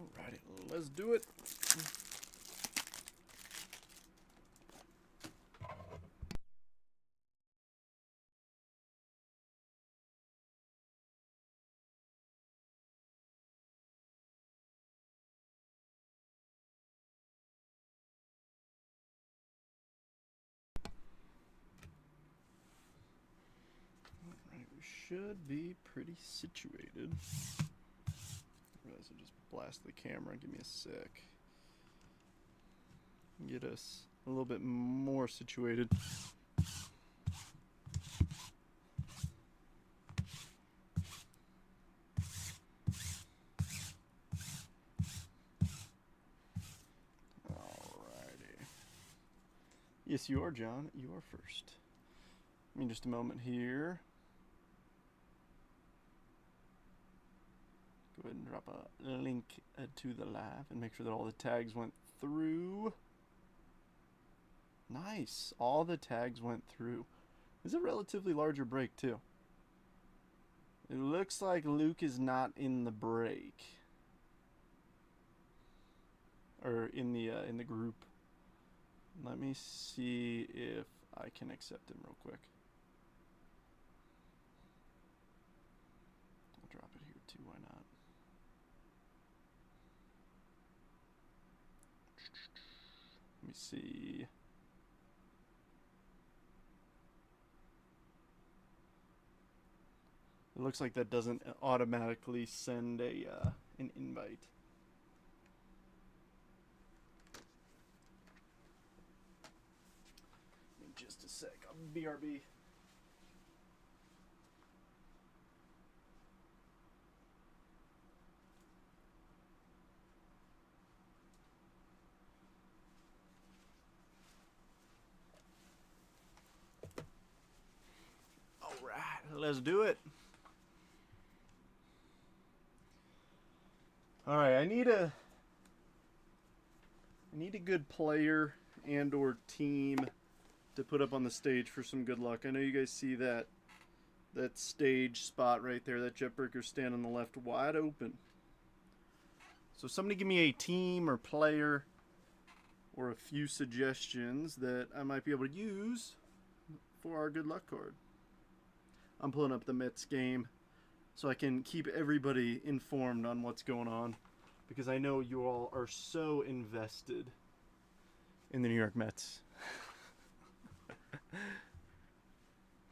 Alrighty, let's do it. Alright, we should be pretty situated. I realize I just blast the camera. Give me a sec. Get us a little bit more situated. Alrighty. Yes, you are, John. You are first. Give me just a moment here. Go ahead and drop a link to the live and make sure that all the tags went through. Nice. All the tags went through. It's a relatively larger break, too. It looks like Luke is not in the break. Or in the group. Let me see if I can accept him real quick. I'll drop it here, too. Why not? Let me see. It looks like that doesn't automatically send an invite. In just a sec, I'll BRB. All right, let's do it. All right, I need a good player and or team to put up on the stage for some good luck. I know you guys see that stage spot right there, that Jetbreaker stand on the left wide open. So somebody give me a team or player or a few suggestions that I might be able to use for our good luck card. I'm pulling up the Mets game so I can keep everybody informed on what's going on, because I know you all are so invested in the New York Mets.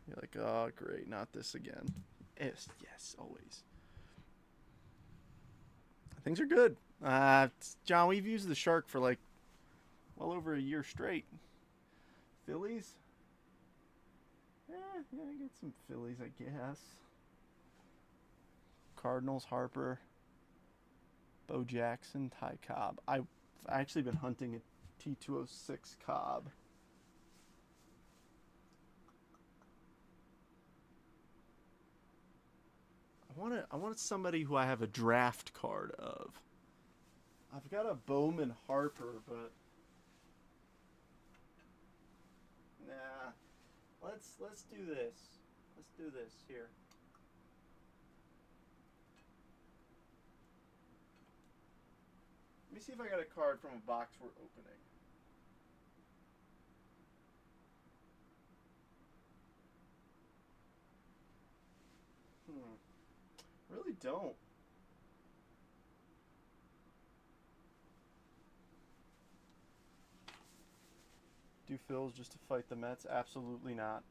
You're like, oh, great, not this again. Yes, always. Things are good. John, we've used the Shark for like well over a year straight. Phillies? Yeah, I get some Phillies, I guess. Cardinals, Harper, Bo Jackson, Ty Cobb. I've actually been hunting a T206 Cobb. I want somebody who I have a draft card of. I've got a Bowman Harper, but nah. Let's do this. Let's do this here. Let me see if I got a card from a box we're opening. Really don't. Do Phils just to fight the Mets? Absolutely not.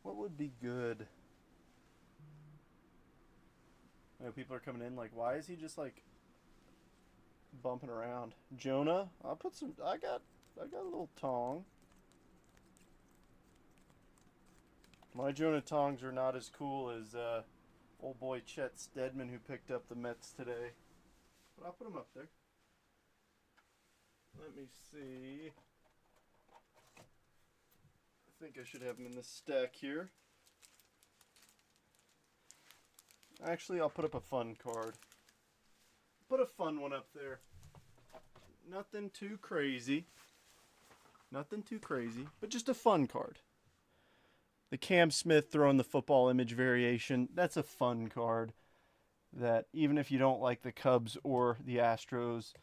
What would be good? You know, people are coming in like, why is he just like bumping around? Jonah? I'll put some. I got a little tong. My Jonah tongs are not as cool as old boy Chet Steadman, who picked up the Mets today. But I'll put him up there. Let me see. I think I should have him in the stack here. Actually, I'll put up a fun card. Put a fun one up there. Nothing too crazy. Nothing too crazy, but just a fun card. The Cam Smith throwing the football image variation. That's a fun card that even if you don't like the Cubs or the Astros,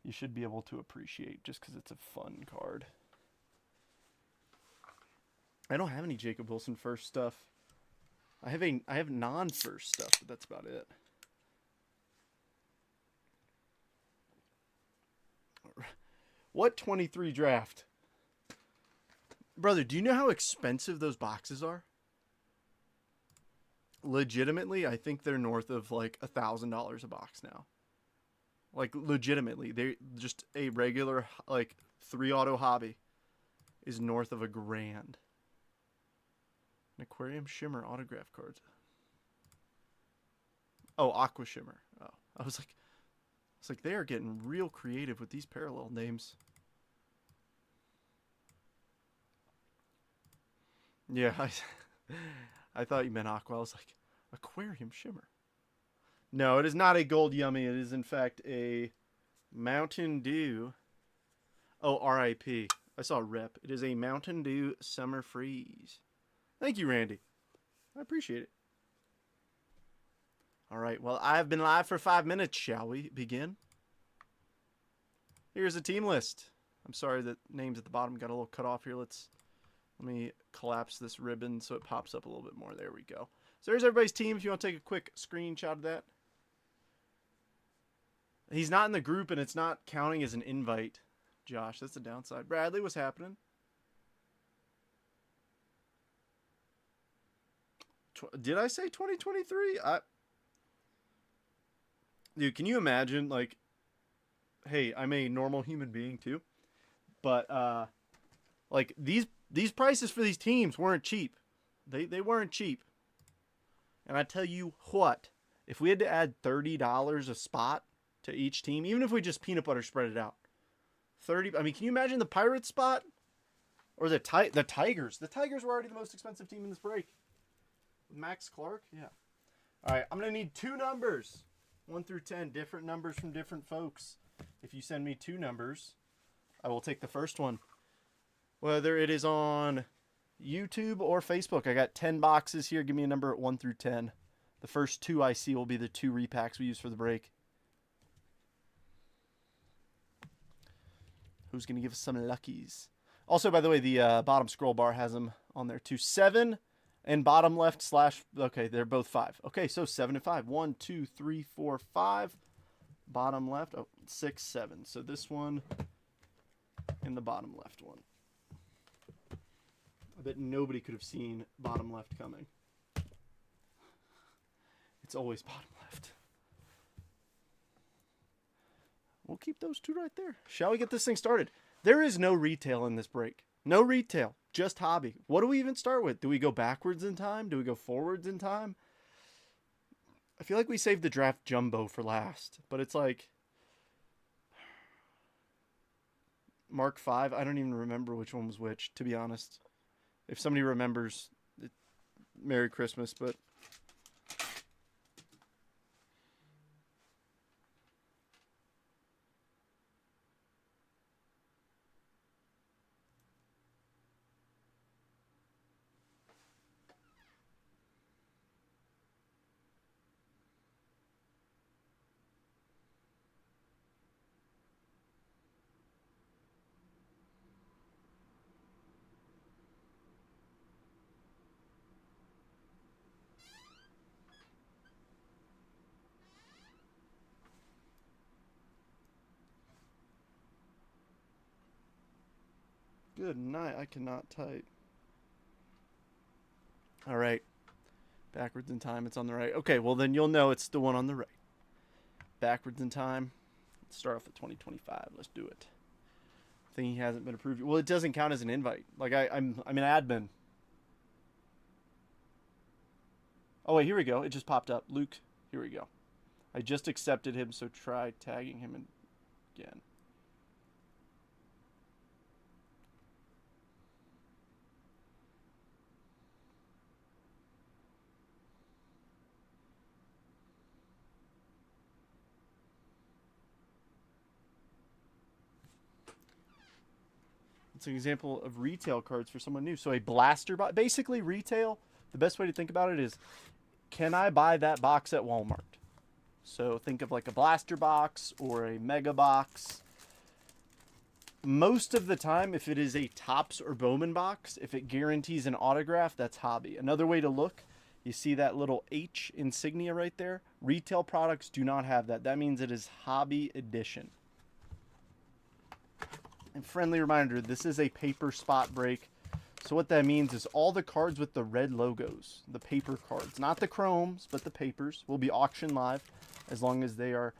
you should be able to appreciate just because it's a fun card. I don't have any Jacob Wilson first stuff. I have non-first stuff, but that's about it. What 23 draft? Brother, do you know how expensive those boxes are? Legitimately, I think they're north of like $1,000 a box now. Like legitimately, they just a regular like 3-auto hobby is north of $1,000. An Aquarium Shimmer autograph cards. Oh, Aqua Shimmer. Oh, I was like they are getting real creative with these parallel names. Yeah, I thought you meant Aqua. I was like, Aquarium Shimmer. No, it is not a Gold Yummy. It is, in fact, a Mountain Dew. Oh, R.I.P. I saw a rep. It is a Mountain Dew Summer Freeze. Thank you, Randy. I appreciate it. All right, well, I have been live for 5 minutes. Shall we begin? Here's the team list. I'm sorry that names at the bottom got a little cut off here. Let me collapse this ribbon so it pops up a little bit more. There we go. So there's everybody's team. If you want to take a quick screenshot of that. He's not in the group, and it's not counting as an invite. Josh, that's the downside. Bradley, what's happening? Did I say 2023? Dude, can you imagine, like, hey, I'm a normal human being too, but like these prices for these teams weren't cheap. They weren't cheap. And I tell you what, if we had to add $30 a spot to each team, even if we just peanut butter spread it out, 30. I mean, can you imagine the Pirates spot or the Tigers? The Tigers were already the most expensive team in this break. Max Clark, yeah. All right, I'm gonna need 2 numbers, 1 through 10, different numbers from different folks. If you send me 2 numbers, I will take the first one. Whether it is on YouTube or Facebook, I got 10 boxes here. Give me a number at 1 through 10. The first 2 I see will be the 2 repacks we use for the break. Who's going to give us some luckies? Also, by the way, the bottom scroll bar has them on there too. 7 and bottom left / okay, they're both 5. Okay, so 7 and 5. 1, 2, 3, 4, 5. Bottom left. Oh, 6, 7. So this one and the bottom left one. I bet nobody could have seen bottom left coming. It's always bottom left. We'll keep those 2 right there. Shall we get this thing started? There is no retail in this break. No retail. Just hobby. What do we even start with? Do we go backwards in time? Do we go forwards in time? I feel like we saved the draft jumbo for last. But it's like Mark 5. I don't even remember which one was which, to be honest. If somebody remembers, Merry Christmas, but good night. I cannot type. All right. Backwards in time. It's on the right. Okay, well then you'll know it's the one on the right. Backwards in time. Let's start off with 2025. Let's do it. Thing he hasn't been approved. Well, it doesn't count as an invite. Like I'm an admin. Oh wait, here we go. It just popped up. Luke, here we go. I just accepted him, so try tagging him again. It's an example of retail cards for someone new. So a blaster box, basically retail, the best way to think about it is, can I buy that box at Walmart? So think of like a blaster box or a mega box. Most of the time, if it is a Topps or Bowman box, if it guarantees an autograph, that's hobby. Another way to look, you see that little H insignia right there? Retail products do not have that. That means it is hobby edition. And friendly reminder, this is a paper spot break. So what that means is all the cards with the red logos, the paper cards, not the chromes, but the papers, will be auctioned live as long as they are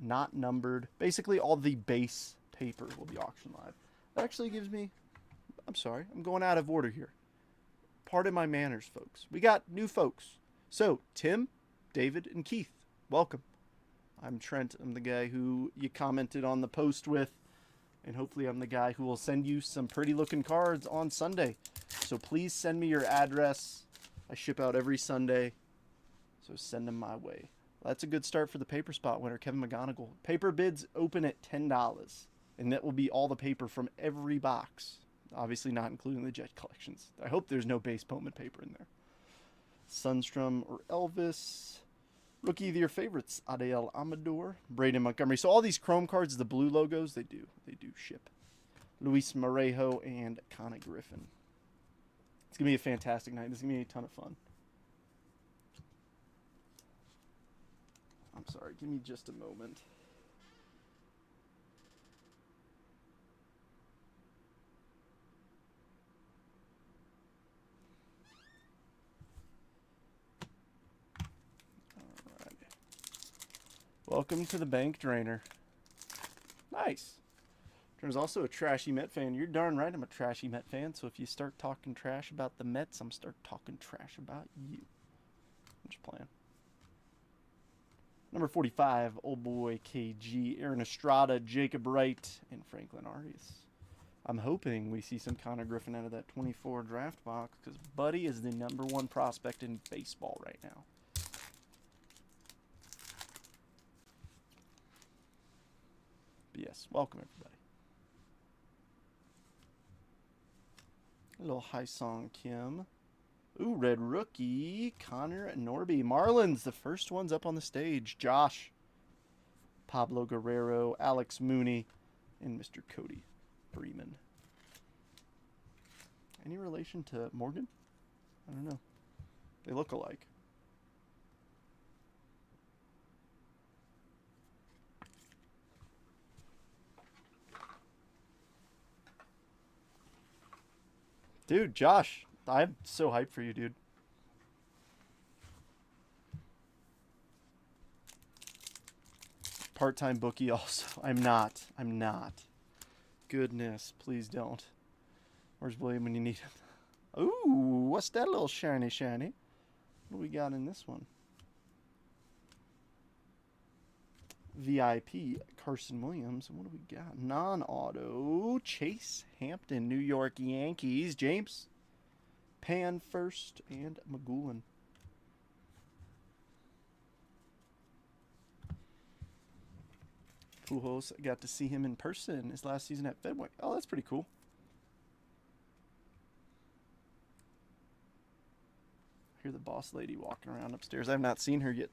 not numbered. Basically, all the base paper will be auctioned live. That actually gives me, I'm sorry, I'm going out of order here. Pardon my manners, folks. We got new folks. So, Tim, David, and Keith, welcome. I'm Trent. I'm the guy who you commented on the post with. And hopefully I'm the guy who will send you some pretty looking cards on Sunday. So please send me your address. I ship out every Sunday. So send them my way. Well, that's a good start for the paper spot winner, Kevin McGonigal. Paper bids open at $10. And that will be all the paper from every box. Obviously not including the Jet collections. I hope there's no base Bowman paper in there. Sunstrom or Elvis. Rookie of your favorites, Adael Amador, Braden Montgomery. So all these Chrome cards, the blue logos, they do ship. Luis Morejo and Connie Griffin. It's going to be a fantastic night. This is going to be a ton of fun. I'm sorry, give me just a moment. Welcome to the bank drainer. Nice. There's also a trashy Met fan. You're darn right I'm a trashy Met fan, so if you start talking trash about the Mets, I'm start talking trash about you. I'm just playing. Number 45, old boy KG, Aaron Estrada, Jacob Wright, and Franklin Arias. I'm hoping we see some Connor Griffin out of that 24 draft box, because Buddy is the #1 prospect in baseball right now. Yes, welcome everybody. A little High Song Kim. Ooh, red rookie, Connor Norby. Marlins, the first one's up on the stage. Josh, Pablo Guerrero, Alex Mooney, and Mr. Cody Freeman. Any relation to Morgan? I don't know. They look alike. Dude, Josh, I'm so hyped for you, dude. Part-time bookie also. I'm not. Goodness, please don't. Where's William when you need him? Ooh, what's that little shiny? What do we got in this one? VIP, Carson Williams. And what do we got? Non-auto, Chase Hampton, New York Yankees. James, Pan first, and McGoolin. Pujols, got to see him in person his last season at Fenway. Oh, that's pretty cool. I hear the boss lady walking around upstairs. I've not seen her yet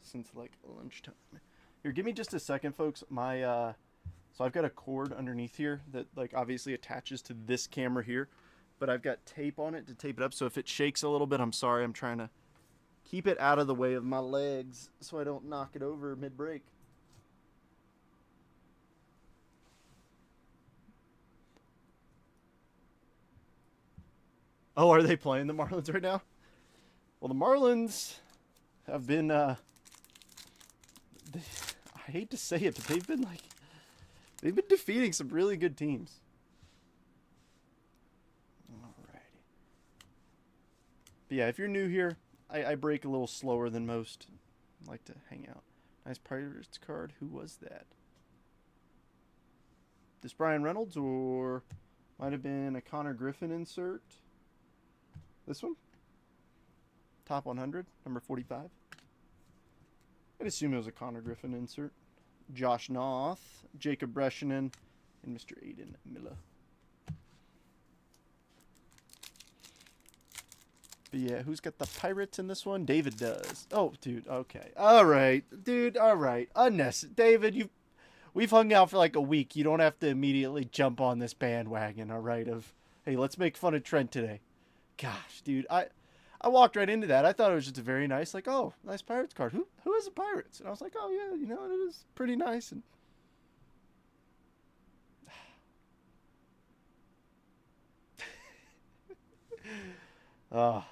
since like lunchtime. Here, give me just a second, folks. My so I've got a cord underneath here that like obviously attaches to this camera here, but I've got tape on it to tape it up. So if it shakes a little bit, I'm sorry. I'm trying to keep it out of the way of my legs so I don't knock it over mid-break. Oh, are they playing the Marlins right now? Well, the Marlins have been I hate to say it, but they've been defeating some really good teams. Alrighty. But yeah, if you're new here, I break a little slower than most. I like to hang out. Nice Pirates card. Who was that? This Brian Reynolds, or might have been a Connor Griffin insert. This one? Top 100, number 45. I'd assume it was a Connor Griffin insert. Josh Noth, Jacob Breschanen, and Mr. Aiden Miller. But yeah, who's got the Pirates in this one? David does. Oh, dude. Okay. All right, dude. All right. Unnecessary. David, we've hung out for like a week. You don't have to immediately jump on this bandwagon. All right. Of hey, let's make fun of Trent today. Gosh, dude. I walked right into that. I thought it was just a very nice, like, oh, nice Pirates card. Who has the Pirates? And I was like, oh yeah, it is pretty nice. And oh.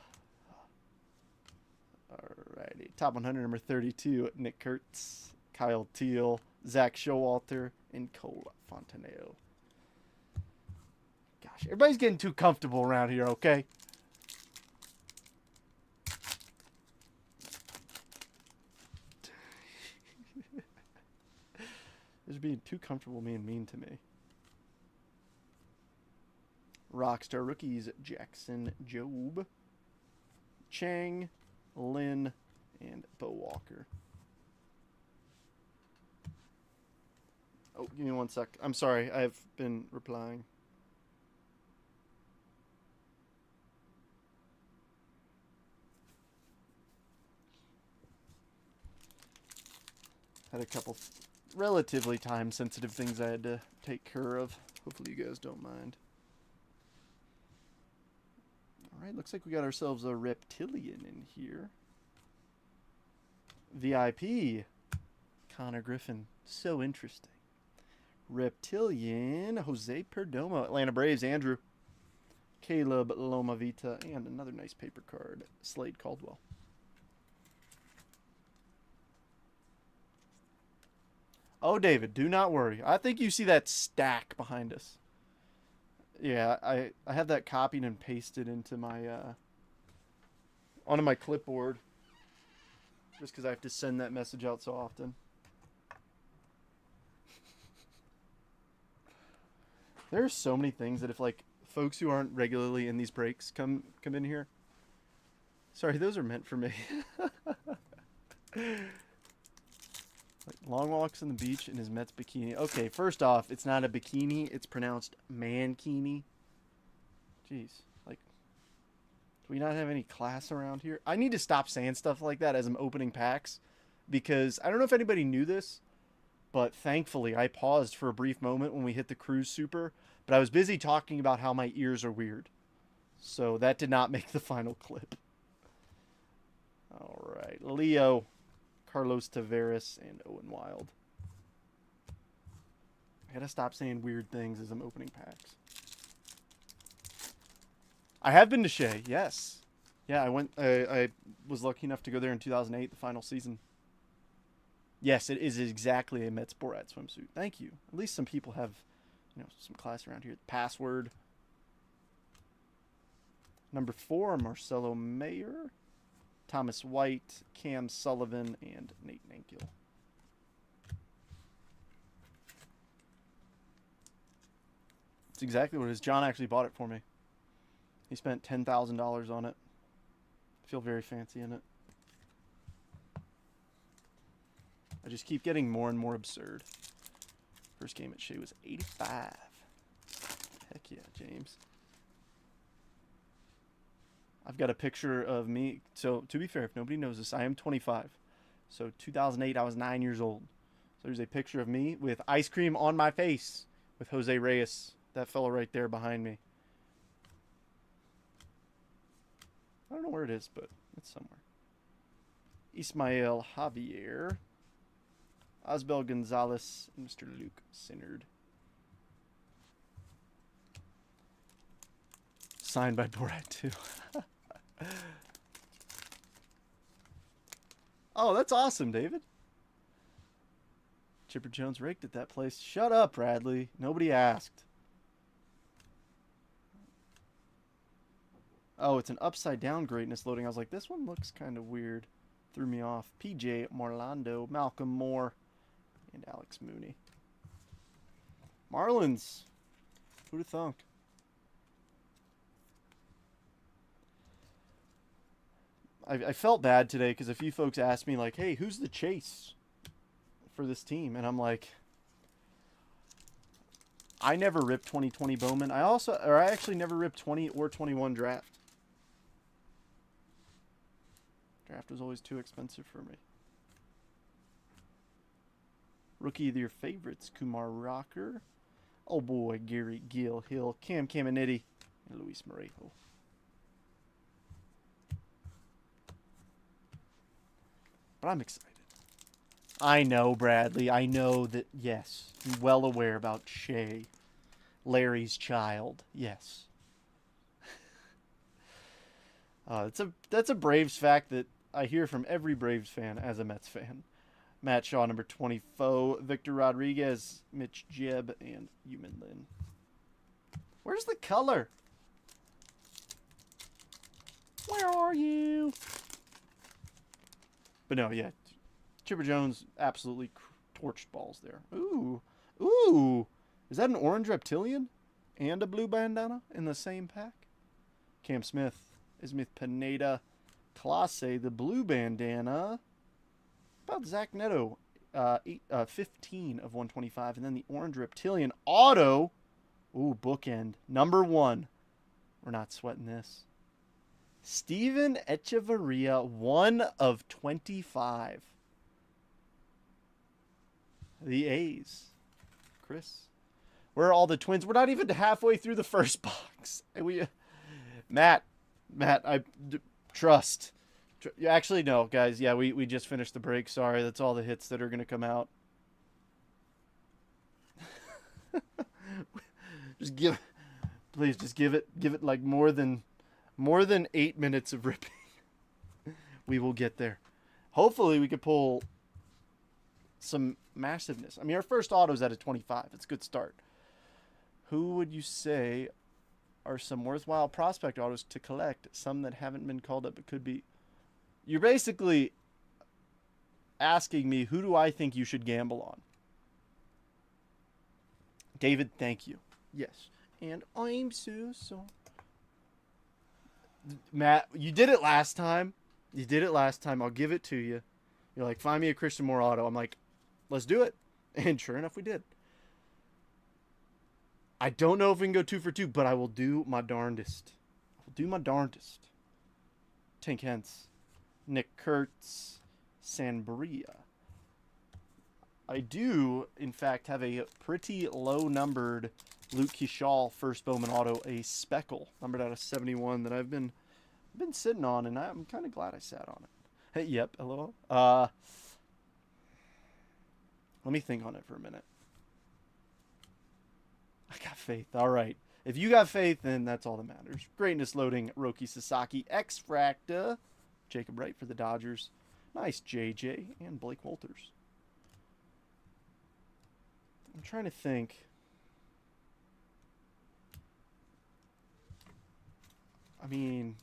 Alrighty. Top 100, number 32, Nick Kurtz, Kyle Teal, Zach Showalter, and Cole Fontenot. Gosh, everybody's getting too comfortable around here, okay? They're being too comfortable being mean to me. Rockstar rookies, Jackson Jobe, Chang, Lynn, and Bo Walker. Oh, give me 1 sec. I'm sorry. I've been replying. Had a couple relatively time-sensitive things I had to take care of. Hopefully you guys don't mind. Alright, looks like we got ourselves a reptilian in here. VIP. Connor Griffin. So interesting. Reptilian. Jose Perdomo. Atlanta Braves. Andrew. Caleb Lomavita. And another nice paper card. Slade Caldwell. Oh, David, do not worry. I think you see that stack behind us. Yeah, I have that copied and pasted into my onto my clipboard just because I have to send that message out so often. There are so many things that if like folks who aren't regularly in these breaks come in here. Sorry, those are meant for me. Like long walks on the beach in his Mets bikini. Okay, first off, it's not a bikini. It's pronounced mankini. Jeez. Like, do we not have any class around here? I need to stop saying stuff like that as I'm opening packs. Because I don't know if anybody knew this, but thankfully I paused for a brief moment when we hit the Cruise Super. But I was busy talking about how my ears are weird. So that did not make the final clip. All right. Leo. Carlos Tavares, and Owen Wild. I gotta stop saying weird things as I'm opening packs. I have been to Shea, yes. Yeah, I went. I was lucky enough to go there in 2008, the final season. Yes, it is exactly a Mets Borat swimsuit. Thank you. At least some people have, some class around here. Password. Number 4, Marcelo Mayer. Thomas White, Cam Sullivan, and Nate Nankiel. It's exactly what it is. John actually bought it for me. He spent $10,000 on it. I feel very fancy in it. I just keep getting more and more absurd. First game at Shea was 85. Heck yeah, James. I've got a picture of me. So, to be fair, if nobody knows this, I am 25. So, 2008, I was 9 years old. So, there's a picture of me with ice cream on my face with Jose Reyes, that fellow right there behind me. I don't know where it is, but it's somewhere. Ismael Javier, Osbel Gonzalez, and Mr. Luke Sinnard. Signed by Borat, too. Oh, that's awesome, David. Chipper Jones raked at that place. Shut up, Bradley. Nobody asked. Oh, it's an upside down greatness loading. I was like, this one looks kind of weird. Threw me off. PJ Morlando, Malcolm Moore, and Alex Mooney. Marlins. Who'd have thunk? I felt bad today because a few folks asked me, like, hey, who's the chase for this team? And I'm like, I never ripped 2020 Bowman. I actually never ripped 20 or 21 draft. autographed was always too expensive for me. Rookie of your favorites, Kumar Rocker. Oh boy, Gary Gill Hill, Cam Caminiti, and Luis Morejo. But I'm excited. I know, Bradley. I know that, yes. I'm well aware about Shea. Larry's child. Yes. That's a Braves fact that I hear from every Braves fan as a Mets fan. Matt Shaw, number 24. Victor Rodriguez, Mitch Jeb, and Yumin Lin. Where's the color? Where are you? But no, yeah. Chipper Jones absolutely torched balls there. Ooh. Ooh. Is that an orange reptilian and a blue bandana in the same pack? Cam Smith, Ismith Pineda, Clase, the blue bandana. About Zach Neto, 15 of 125. And then the orange reptilian auto. Ooh, bookend. Number 1. We're not sweating this. Steven Echeverria, 1 of 25. The A's. Chris. Where are all the Twins? We're not even halfway through the first box. Matt, I trust. Actually, no, guys. Yeah, we just finished the break. Sorry, that's all the hits that are going to come out. Please give it like more than 8 minutes of ripping. We will get there. Hopefully, we could pull some massiveness. I mean, our first auto's at a 25. It's a good start. Who would you say are some worthwhile prospect autos to collect? Some that haven't been called up but could be. You're basically asking me, who do I think you should gamble on? David, thank you. Yes. And I'm so sorry. Matt, you did it last time. I'll give it to you. You're like, find me a Christian Moore auto. I'm like, let's do it. And sure enough, we did. I don't know if we can go 2 for 2, but I will do my darndest. Tank Hentz, Nick Kurtz, Sanbria. I do, in fact, have a pretty low-numbered Luke Kishal first Bowman auto, a speckle, numbered out of 71, that I've been sitting on, and I'm kind of glad I sat on it. Hey, yep, hello. Let me think on it for a minute. I got faith. All right. If you got faith, then that's all that matters. Greatness loading, Roki Sasaki, X-Fracta, Jacob Wright for the Dodgers. Nice, JJ, and Blake Wolters. I'm trying to think. I mean,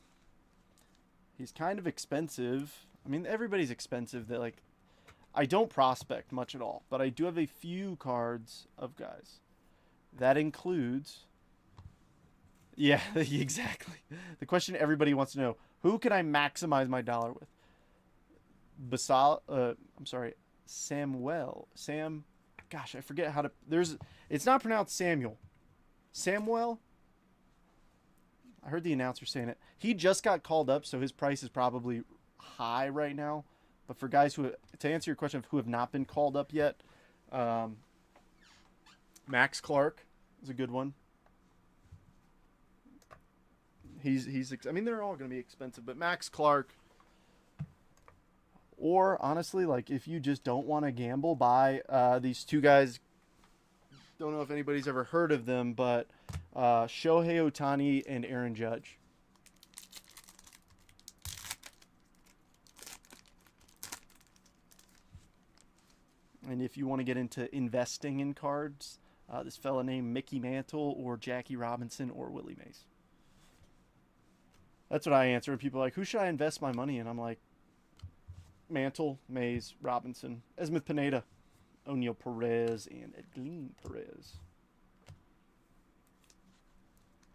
he's kind of expensive. I mean, everybody's expensive. That, like, I don't prospect much at all, but I do have a few cards of guys. That includes, yeah, exactly. The question everybody wants to know, who can I maximize my dollar with? Sam, gosh, I forget how to, it's not pronounced Samuel. Samuel? I heard the announcer saying it. He just got called up, so his price is probably high right now. But for guys to answer your question of who have not been called up yet, Max Clark is a good one. I mean, they're all going to be expensive, but Max Clark, or honestly, like, if you just don't want to gamble, buy these two guys. Don't know if anybody's ever heard of them, but Shohei Ohtani and Aaron Judge. And if you want to get into investing in cards, this fella named Mickey Mantle or Jackie Robinson or Willie Mays. That's what I answer. And people are like, who should I invest my money in? I'm like, Mantle, Mays, Robinson, Esmith Pineda, O'Neill Perez, and Edglin Perez.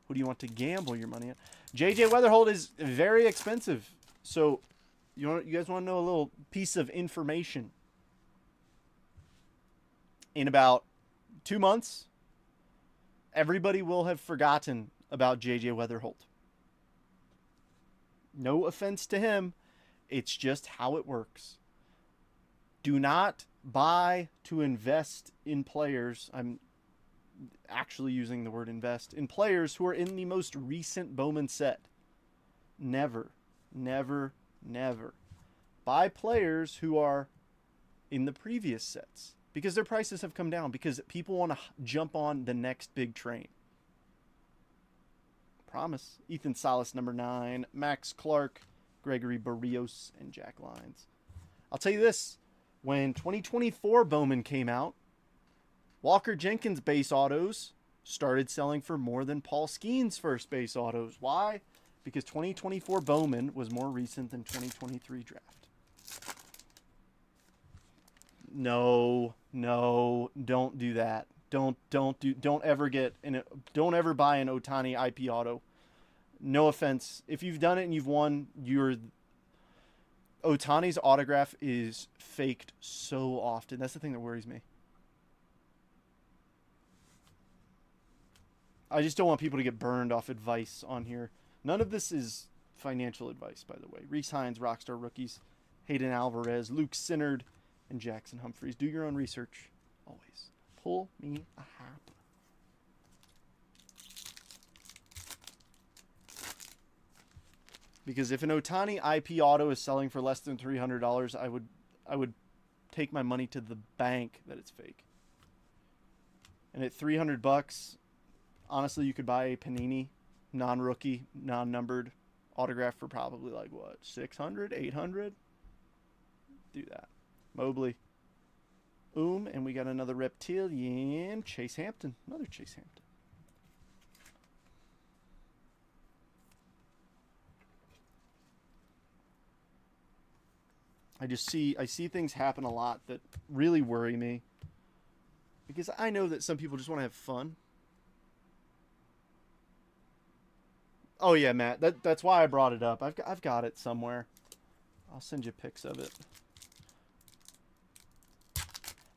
Who do you want to gamble your money on? JJ Weatherholt is very expensive. So you guys want to know a little piece of information? In about 2 months, everybody will have forgotten about JJ Weatherholt. No offense to him. It's just how it works. Do not buy to invest in players. I'm actually using the word invest in players who are in the most recent Bowman set. Never, never, never. Buy players who are in the previous sets because their prices have come down because people want to jump on the next big train. Promise. Ethan Salas, number 9. Max Clark, Gregory Barrios, and Jack Lyons. I'll tell you this. When 2024 Bowman came out, Walker Jenkins base autos started selling for more than Paul Skeen's first base autos. Why? Because 2024 Bowman was more recent than 2023 draft. No, don't do that. Don't ever buy an Ohtani IP auto. No offense. If you've done it and you've won, Ohtani's autograph is faked so often. That's the thing that worries me. I just don't want people to get burned off advice on here. None of this is financial advice, by the way. Reese Hines, Rockstar Rookies, Hayden Alvarez, Luke Sinnard, and Jackson Humphreys. Do your own research. Always. Pull me a hat. Because if an Ohtani IP auto is selling for less than $300, I would take my money to the bank that it's fake. And at $300, honestly, you could buy a Panini non-rookie, non-numbered autograph for probably like what, 600, 800? Do that. Mobley. And we got another Reptilian, Chase Hampton. Another Chase Hampton. I see things happen a lot that really worry me. Because I know that some people just want to have fun. Oh yeah, Matt. That's why I brought it up. I've got it somewhere. I'll send you pics of it.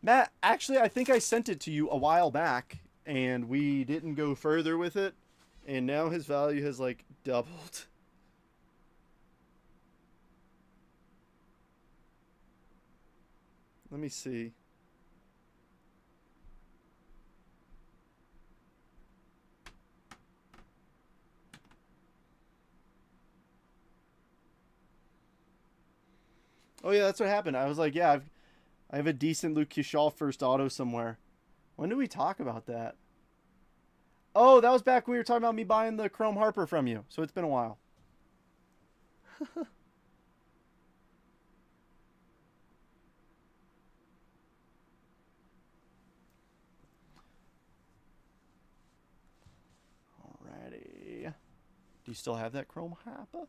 Matt, actually, I think I sent it to you a while back, and we didn't go further with it, and now his value has, like, doubled. Let me see. Oh, yeah, that's what happened. I was like, yeah, I have a decent Luke Kershaw first auto somewhere. When did we talk about that? Oh, that was back when we were talking about me buying the Chrome Harper from you. So it's been a while. Alrighty. Do you still have that Chrome Harper?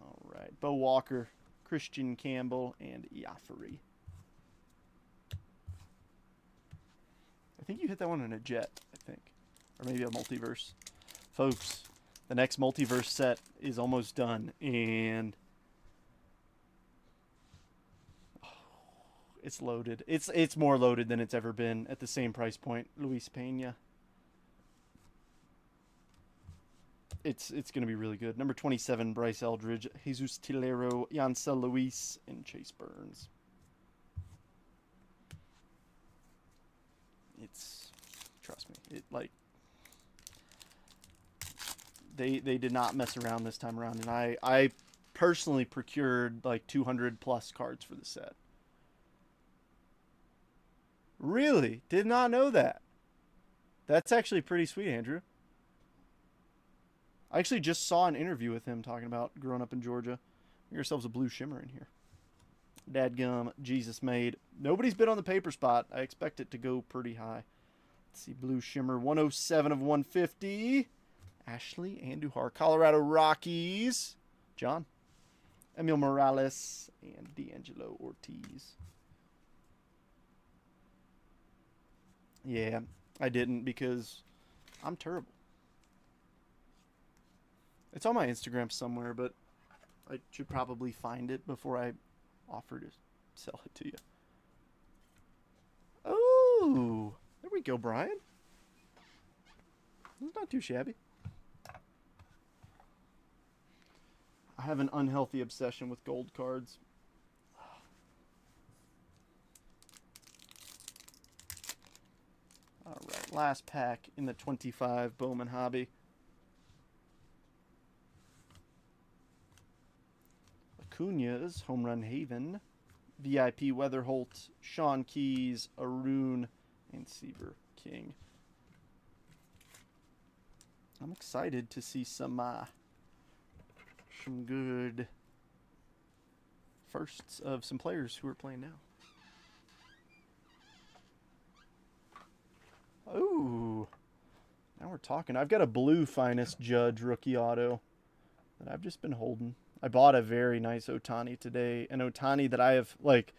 Alright. Bo Walker, Christian Campbell, and Iafari. I think you hit that one in a jet, I think. Or maybe a multiverse. Folks, the next multiverse set is almost done, and it's loaded. It's more loaded than it's ever been at the same price point. Luis Pena. It's going to be really good. Number 27, Bryce Eldridge, Jesus Tillero, Yancel Luis, and Chase Burns. Trust me, they did not mess around this time around, and I personally procured like 200 plus cards for the set. Really? Did not know that. That's actually pretty sweet, Andrew. I actually just saw an interview with him talking about growing up in Georgia. Get yourselves a blue shimmer in here. Dadgum, Jesus made. Nobody's bid on the paper spot. I expect it to go pretty high. Let's see, blue shimmer, 107 of 150. Ashley Andujar, Colorado Rockies. John. Emil Morales and D'Angelo Ortiz. Yeah, I didn't because I'm terrible. It's on my Instagram somewhere, but I should probably find it before I offer to sell it to you. Oh, there we go, Brian. It's not too shabby. I have an unhealthy obsession with gold cards. All right, last pack in the 25 Bowman hobby. Acuna's Home Run Haven, VIP Weatherholt, Sean Keys, Arun, and Seaver King. I'm excited to see some good firsts of some players who are playing now. Ooh, now we're talking. I've got a blue Finest Judge rookie auto that I've just been holding. I bought a very nice Ohtani today, an Ohtani that I have, like,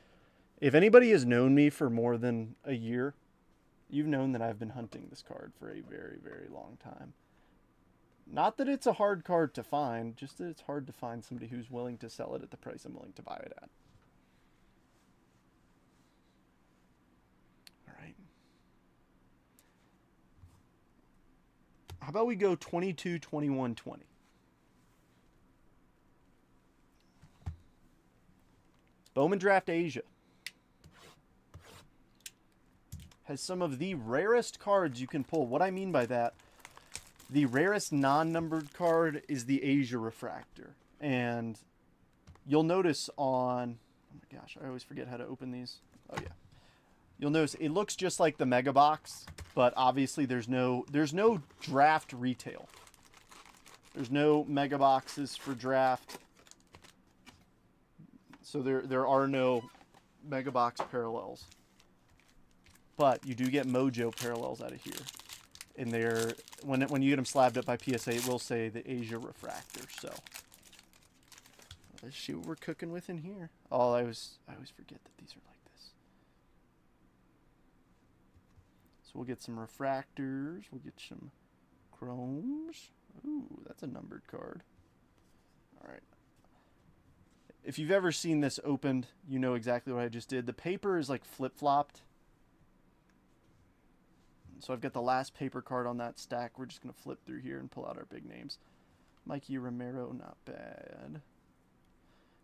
if anybody has known me for more than a year, you've known that I've been hunting this card for a very, very long time. Not that it's a hard card to find, just that it's hard to find somebody who's willing to sell it at the price I'm willing to buy it at. All right. How about we go 22, 21, 20? Bowman Draft Asia has some of the rarest cards you can pull. What I mean by that, the rarest non-numbered card is the Asia Refractor. And you'll notice on... Oh my gosh, I always forget how to open these. Oh yeah. You'll notice it looks just like the Mega Box, but obviously there's no draft retail. There's no Mega Boxes for draft. So there are no Mega Box parallels. But you do get Mojo parallels out of here. And they're when you get them slabbed up by PSA, it will say the Asia Refractor. So let's see what we're cooking with in here. Oh, I always forget that these are like this. So we'll get some refractors. We'll get some chromes. Ooh, that's a numbered card. All right. If you've ever seen this opened, you know exactly what I just did. The paper is like flip-flopped. So I've got the last paper card on that stack. We're just going to flip through here and pull out our big names. Mikey Romero, not bad.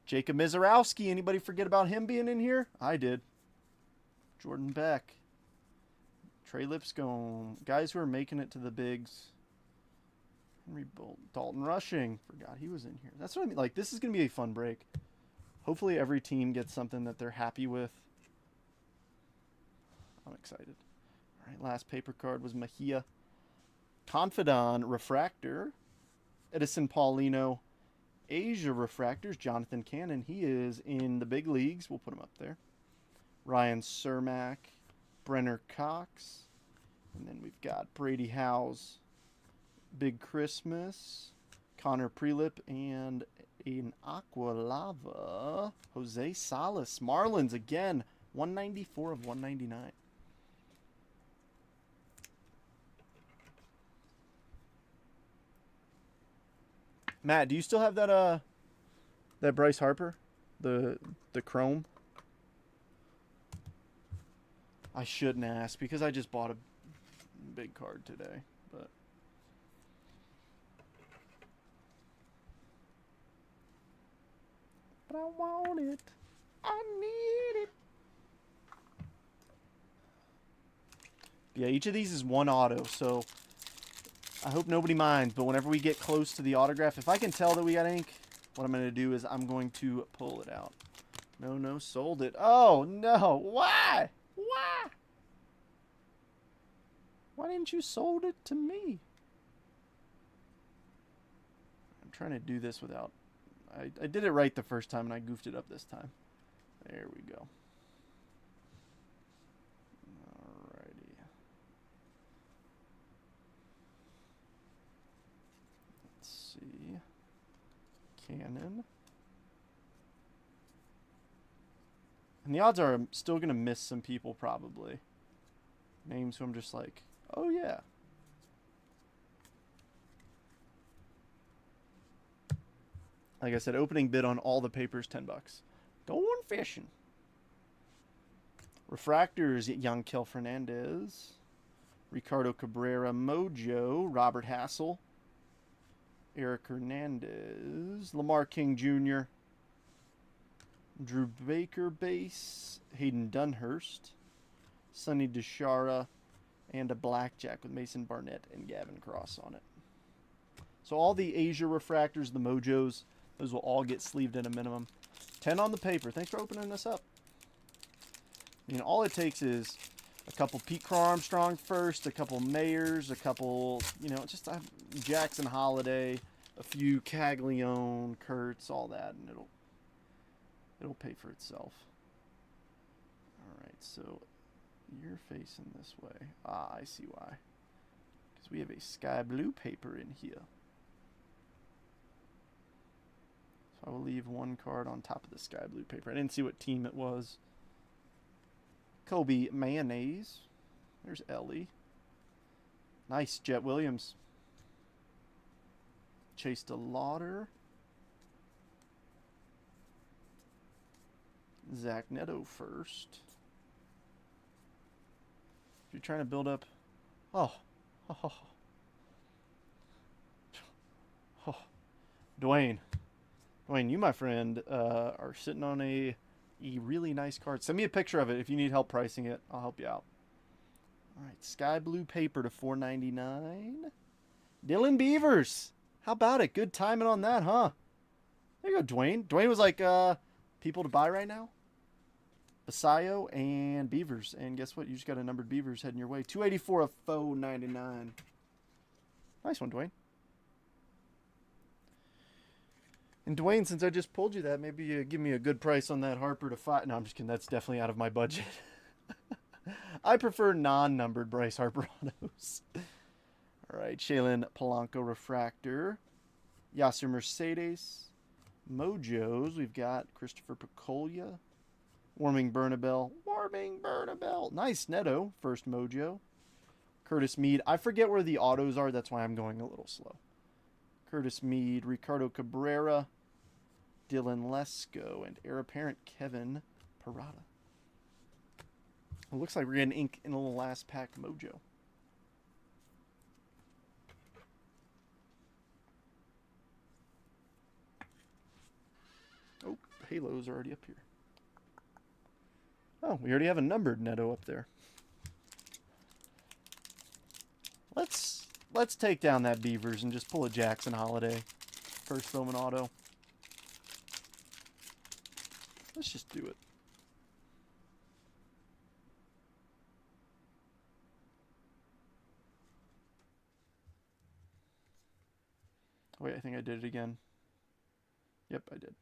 Jacob Mizorowski, anybody forget about him being in here? I did. Jordan Beck. Trey Lipscomb. Guys who are making it to the bigs. Henry Bolt. Dalton Rushing. Forgot he was in here. That's what I mean. Like, this is going to be a fun break. Hopefully every team gets something that they're happy with. I'm excited. All right, last paper card was Mejia. Confidant Refractor. Edison Paulino. Asia Refractors. Jonathan Cannon. He is in the big leagues. We'll put him up there. Ryan Cermak. Brenner Cox. And then we've got Brady Howes. Big Christmas. Connor Prelip. And an Aqua Lava. Jose Salas. Marlins again. 194 of 199. Matt, do you still have that that Bryce Harper? The chrome? I shouldn't ask because I just bought a big card today, but I want it. I need it. Yeah, each of these is one auto, so I hope nobody minds, but whenever we get close to the autograph, if I can tell that we got ink, what I'm going to do is I'm going to pull it out. No, sold it. Oh, no. Why? Why? Why didn't you sold it to me? I'm trying to do this without... I did it right the first time, and I goofed it up this time. There we go. Alrighty. Let's see. Cannon. And the odds are I'm still going to miss some people, probably. Names who I'm just like, oh, yeah. Like I said, opening bid on all the papers, $10. Going fishing. Refractors, Yankel Fernandez. Ricardo Cabrera, Mojo. Robert Hassel. Eric Hernandez. Lamar King Jr. Drew Baker base. Hayden Dunhurst. Sonny DeShara. And a blackjack with Mason Barnett and Gavin Cross on it. So all the Asia refractors, the Mojos, those will all get sleeved at a minimum. 10 on the paper. Thanks for opening this up. I mean, all it takes is a couple Pete Crow Armstrong first, a couple Mayers, a couple, you know, just Jackson Holiday, a few Caglione, Kurtz, all that, and it'll pay for itself. All right, so you're facing this way. Ah, I see why. Because we have a sky blue paper in here. So I will leave one card on top of the sky blue paper. I didn't see what team it was. Kobe Mayonnaise. There's Ellie. Nice, Jet Williams. Chase DeLauder. Zach Neto first. If you're trying to build up... Oh. Dwayne, you, my friend, are sitting on a really nice card. Send me a picture of it if you need help pricing it. I'll help you out. All right, sky blue paper to $4.99. Dylan Beavers. How about it? Good timing on that, huh? There you go, Dwayne. Dwayne was like, people to buy right now. Basayo and Beavers. And guess what? You just got a numbered Beavers heading your way. $284 of $4.99. Nice one, Dwayne. And Dwayne, since I just pulled you that, maybe you give me a good price on that Harper to 5. No, I'm just kidding. That's definitely out of my budget. I prefer non-numbered Bryce Harper autos. All right, Shaylin Polanco Refractor. Yasser Mercedes. Mojos. We've got Christopher Picolia. Warming Bernabel. Nice Neto. First Mojo. Curtis Mead. I forget where the autos are. That's why I'm going a little slow. Curtis Mead. Ricardo Cabrera. Dylan Lesko. And heir apparent Kevin Parada. It looks like we're getting ink in a little last pack Mojo. Oh, Halo's already up here. Oh, we already have a numbered Neto up there. Let's take down that Beavers and just pull a Jackson Holiday. First Bowman auto. Let's just do it. Wait, I think I did it again. Yep, I did.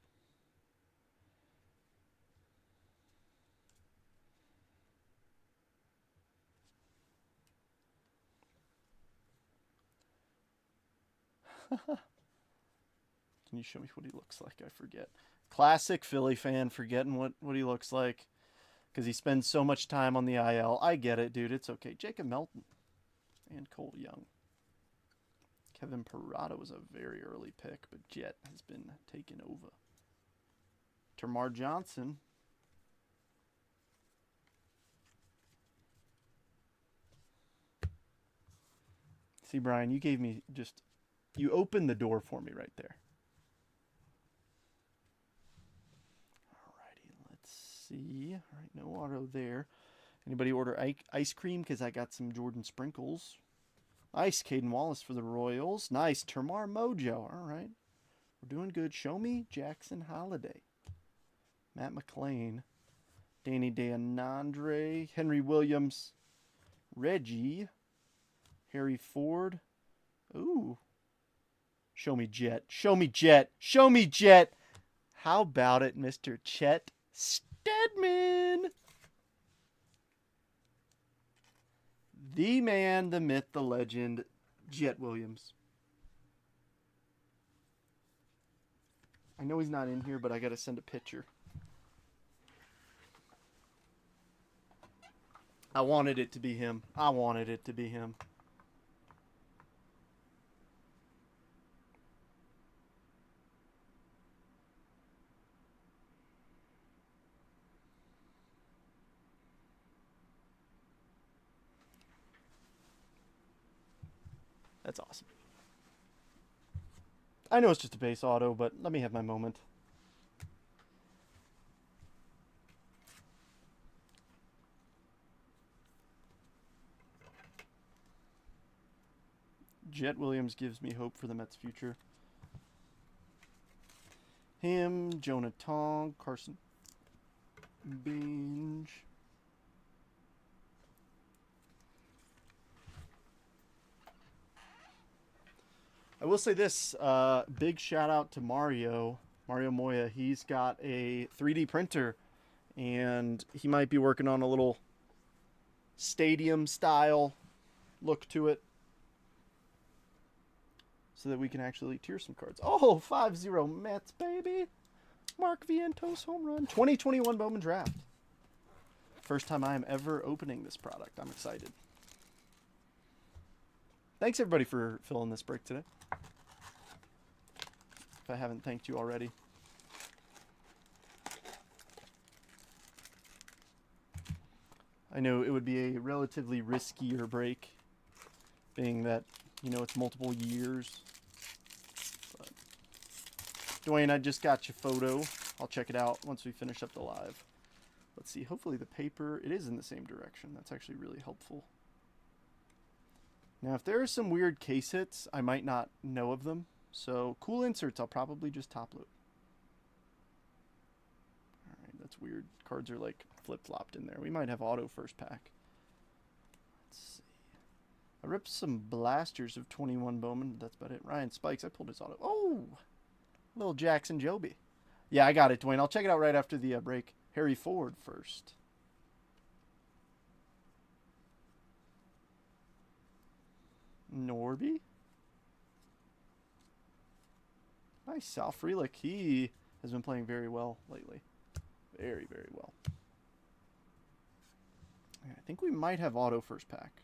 Can you show me what he looks like? I forget. Classic Philly fan, forgetting what he looks like because he spends so much time on the IL. I get it, dude. It's okay. Jacob Melton and Cole Young. Kevin Parada was a very early pick, but Jet has been taken over. Termar Johnson. See, Brian, you gave me just... You opened the door for me right there. Alrighty, let's see. All right, no auto there. Anybody order ice cream? Because I got some Jordan Sprinkles. Nice, Caden Wallace for the Royals. Nice, Termar Mojo. All right, we're doing good. Show me Jackson Holiday. Matt McLean. Danny Deanandre. Henry Williams. Reggie. Harry Ford. Ooh. Show me Jet. Show me Jet. Show me Jet. How about it, Mr. Chet Steadman? The man, the myth, the legend, Jet Williams. I know he's not in here, but I got to send a picture. I wanted it to be him. I wanted it to be him. That's awesome. I know it's just a base auto, but let me have my moment. Jet Williams gives me hope for the Mets' future. Him, Jonah Tong, Carson Binge. I will say this, big shout out to Mario Moya. He's got a 3D printer, and he might be working on a little stadium style look to it, so that we can actually tier some cards. Oh, 5-0 Mets, baby. Mark Vientos home run. 2021 Bowman draft. First time I am ever opening this product. I'm excited. Thanks, everybody, for filling this break today. If I haven't thanked you already. I know it would be a relatively riskier break, being that, you know, it's multiple years. But Dwayne, I just got your photo. I'll check it out once we finish up the live. Let's see. Hopefully the paper, it is in the same direction. That's actually really helpful. Now, if there are some weird case hits, I might not know of them. So, cool inserts, I'll probably just top load. Alright, that's weird. Cards are like flip-flopped in there. We might have auto first pack. Let's see. I ripped some blasters of 21 Bowman, but that's about it. Ryan Spikes, I pulled his auto. Oh! Little Jackson Joby. Yeah, I got it, Dwayne. I'll check it out right after the break. Harry Ford first. Norby. Nice. Sal Frelick. He has been playing very well lately. Very, very well. I think we might have auto first pack.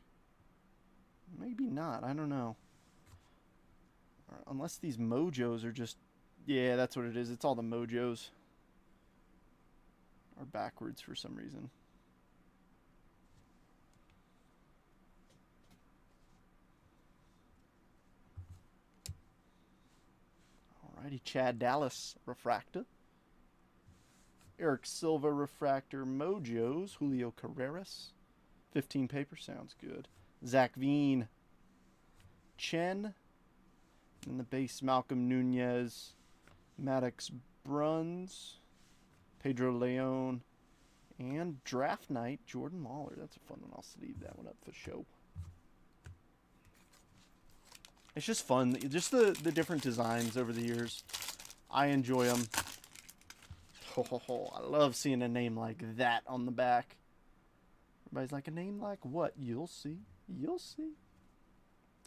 Maybe not. I don't know. Unless these mojos are just... Yeah, that's what it is. It's all the mojos. Are backwards for some reason. Alrighty, Chad Dallas refractor. Eric Silva refractor mojos. Julio Carreras. 15 paper sounds good. Zach Veen. Chen. And the base Malcolm Nunez. Maddox Bruns. Pedro Leon. And draft night Jordan Mahler. That's a fun one. I'll sleeve that one up for show. It's just fun. Just the different designs over the years. I enjoy them. I love seeing a name like that on the back. Everybody's like, a name like what? You'll see. You'll see.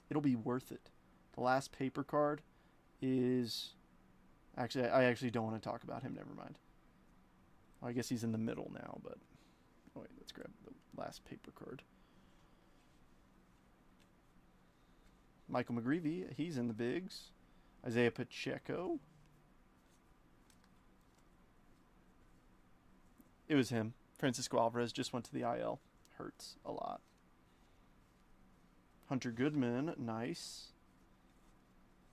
It'll be worth it. The last paper card is... Actually, I actually don't want to talk about him. Never mind. Well, I guess he's in the middle now, but... Oh, wait, let's grab the last paper card. Michael McGreevy, he's in the bigs. Isaiah Pacheco. It was him. Francisco Alvarez just went to the IL. Hurts a lot. Hunter Goodman, nice.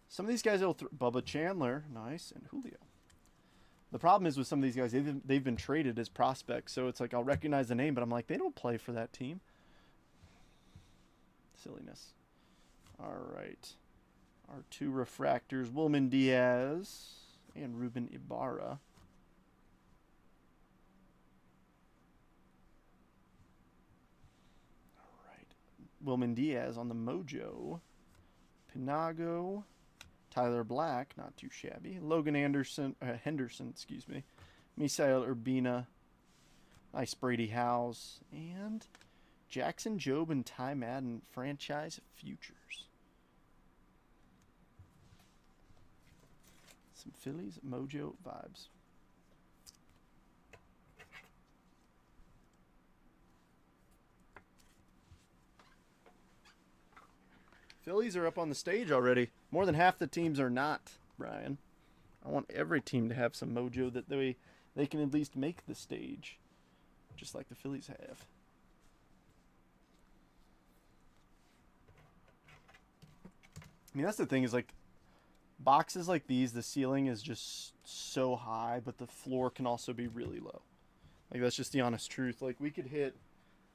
Some of these guys, Bubba Chandler, nice, and Julio. The problem is with some of these guys, they've been traded as prospects, so it's like I'll recognize the name, but I'm like, they don't play for that team. Silliness. All right. Our two refractors, Wilman Diaz and Ruben Ibarra. All right. Wilman Diaz on the mojo. Pinago. Tyler Black, not too shabby. Logan Henderson, excuse me. Misael Urbina. Nice Brady Howes. And Jackson Jobe and Ty Madden franchise futures. Some Phillies mojo vibes. Phillies are up on the stage already. More than half the teams are not, Brian. I want every team to have some mojo that they can at least make the stage. Just like the Phillies have. I mean, that's the thing is like boxes like these, the ceiling is just so high, but the floor can also be really low. Like, that's just the honest truth. Like, we could hit,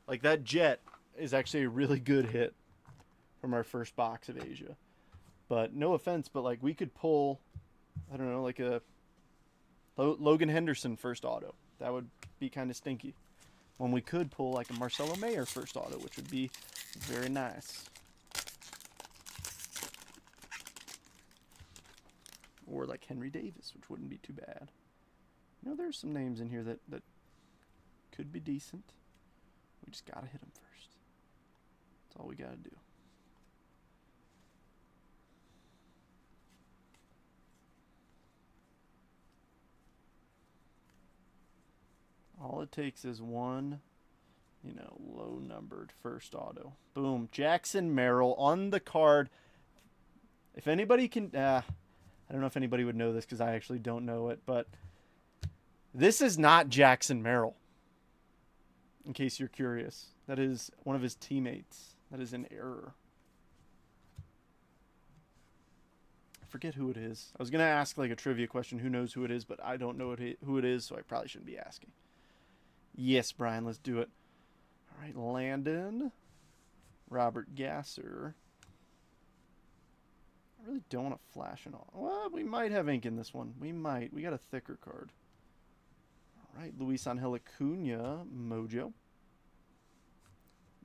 like, that jet is actually a really good hit from our first box of Asia. But no offense, but like, we could pull, I don't know, like a Logan Henderson first auto. That would be kind of stinky. When we could pull like a Marcelo Mayer first auto, which would be very nice. Or like Henry Davis, which wouldn't be too bad. You know, there's some names in here that could be decent. We just gotta hit them first. That's all we gotta do. All it takes is one, you know, low-numbered first auto. Boom. Jackson Merrill on the card. If anybody can... I don't know if anybody would know this because I actually don't know it, but this is not Jackson Merrill, in case you're curious. That is one of his teammates. That is an error. I forget who it is. I was going to ask like a trivia question, who knows who it is, but I don't know who it is, so I probably shouldn't be asking. Yes, Brian, let's do it. All right, Landon, Robert Gasser. I really don't want to flash and all. Well, we might have ink in this one. We might. We got a thicker card. All right, Luis Angel Acuna, Mojo.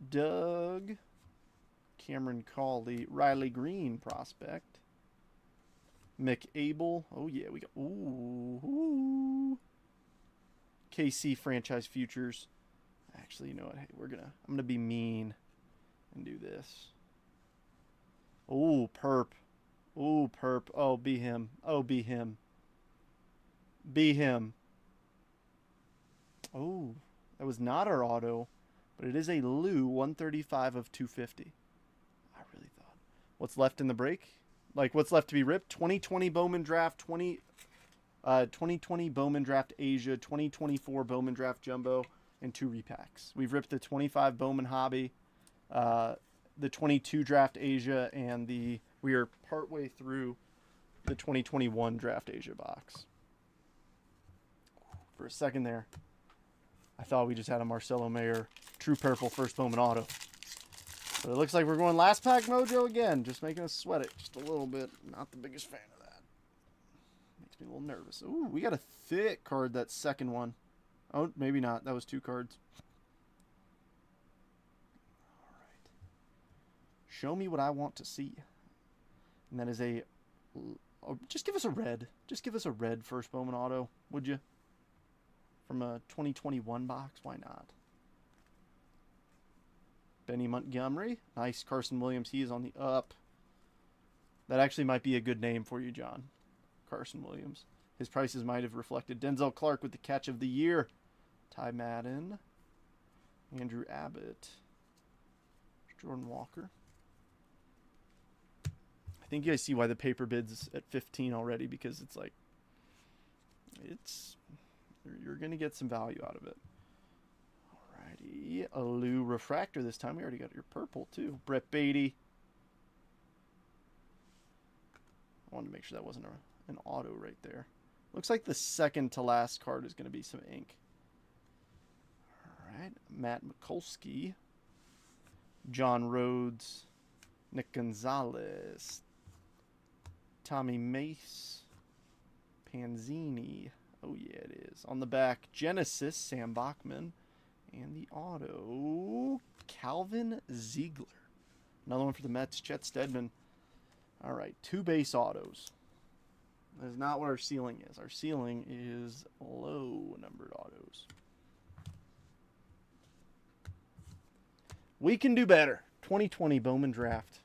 Doug, Cameron Cawley, Riley Green, prospect. Mick Abel. Oh, yeah, we got... Ooh. KC franchise futures. Actually, you know what? Hey, I'm gonna be mean and do this. Oh, perp. Oh, perp. Oh, be him. Oh, be him. Be him. Oh, that was not our auto, but it is a Lou 135 of 250. I really thought. What's left in the break? Like, what's left to be ripped? 2020 Bowman Draft, 2020 Bowman Draft Asia, 2024 Bowman Draft Jumbo, and 2 repacks. We've ripped the 25 Bowman Hobby, the 22 Draft Asia, and we are partway through the 2021 Draft Asia box. For a second there, I thought we just had a Marcelo Mayer True Purple first Bowman auto. But it looks like we're going last pack mojo again, just making us sweat it just a little bit. Not the biggest fan of that. Makes me a little nervous. Ooh, we got a thick card, that second one. Oh, maybe not. That was 2 cards. All right. Show me what I want to see. And that is just give us a red. Just give us a red first Bowman auto, would you? From a 2021 box, why not? Benny Montgomery. Nice. Carson Williams, he is on the up. That actually might be a good name for you, John. Carson Williams. His prices might have reflected. Denzel Clark with the catch of the year. Ty Madden. Andrew Abbott. Jordan Walker. I think you guys see why the paper bid's at 15 already, because it's like, you're going to get some value out of it. Alrighty. A Lou Refractor this time. We already got your purple, too. Brett Beatty. I wanted to make sure that wasn't an auto right there. Looks like the second to last card is going to be some ink. Alright. Matt Mikulski. John Rhodes. Nick Gonzalez. Tommy Mace. Panzini. Oh, yeah, it is. On the back, Genesis, Sam Bachman. And the auto, Calvin Ziegler. Another one for the Mets, Chet Steadman. All right, 2 base autos. That is not what our ceiling is. Our ceiling is low-numbered autos. We can do better. 2020 Bowman Draft.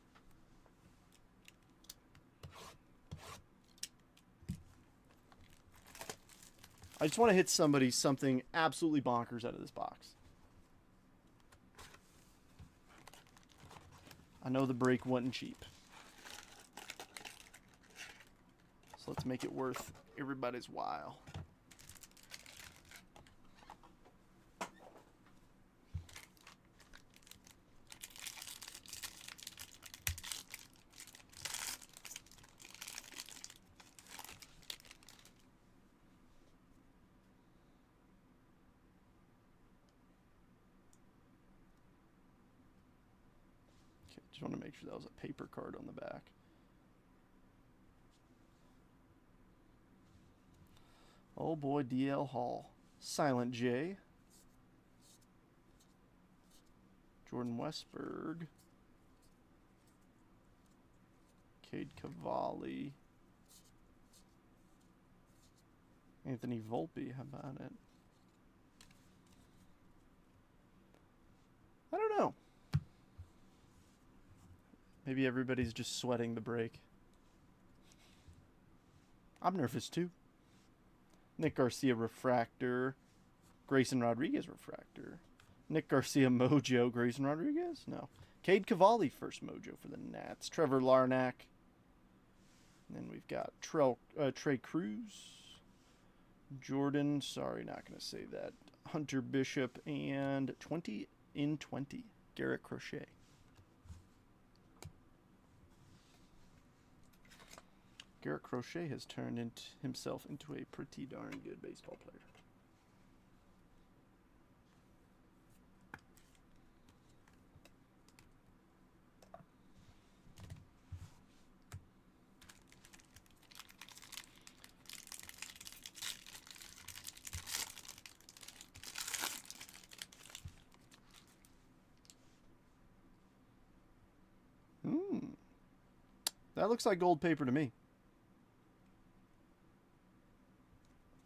I just want to hit something absolutely bonkers out of this box. I know the break wasn't cheap. So let's make it worth everybody's while. Just want to make sure that was a paper card on the back. Oh boy, DL Hall. Silent J. Jordan Westberg. Cade Cavalli. Anthony Volpe, how about it? I don't know. Maybe everybody's just sweating the break. I'm nervous too. Nick Garcia refractor. Grayson Rodriguez refractor. Nick Garcia mojo. Grayson Rodriguez? No. Cade Cavalli first mojo for the Nats. Trevor Larnack. And then we've got Trey Cruz. Jordan, sorry, not going to say that. Hunter Bishop, and 20 in 20, Garrett Crochet. Garrett Crochet has turned himself into a pretty darn good baseball player. That looks like gold paper to me.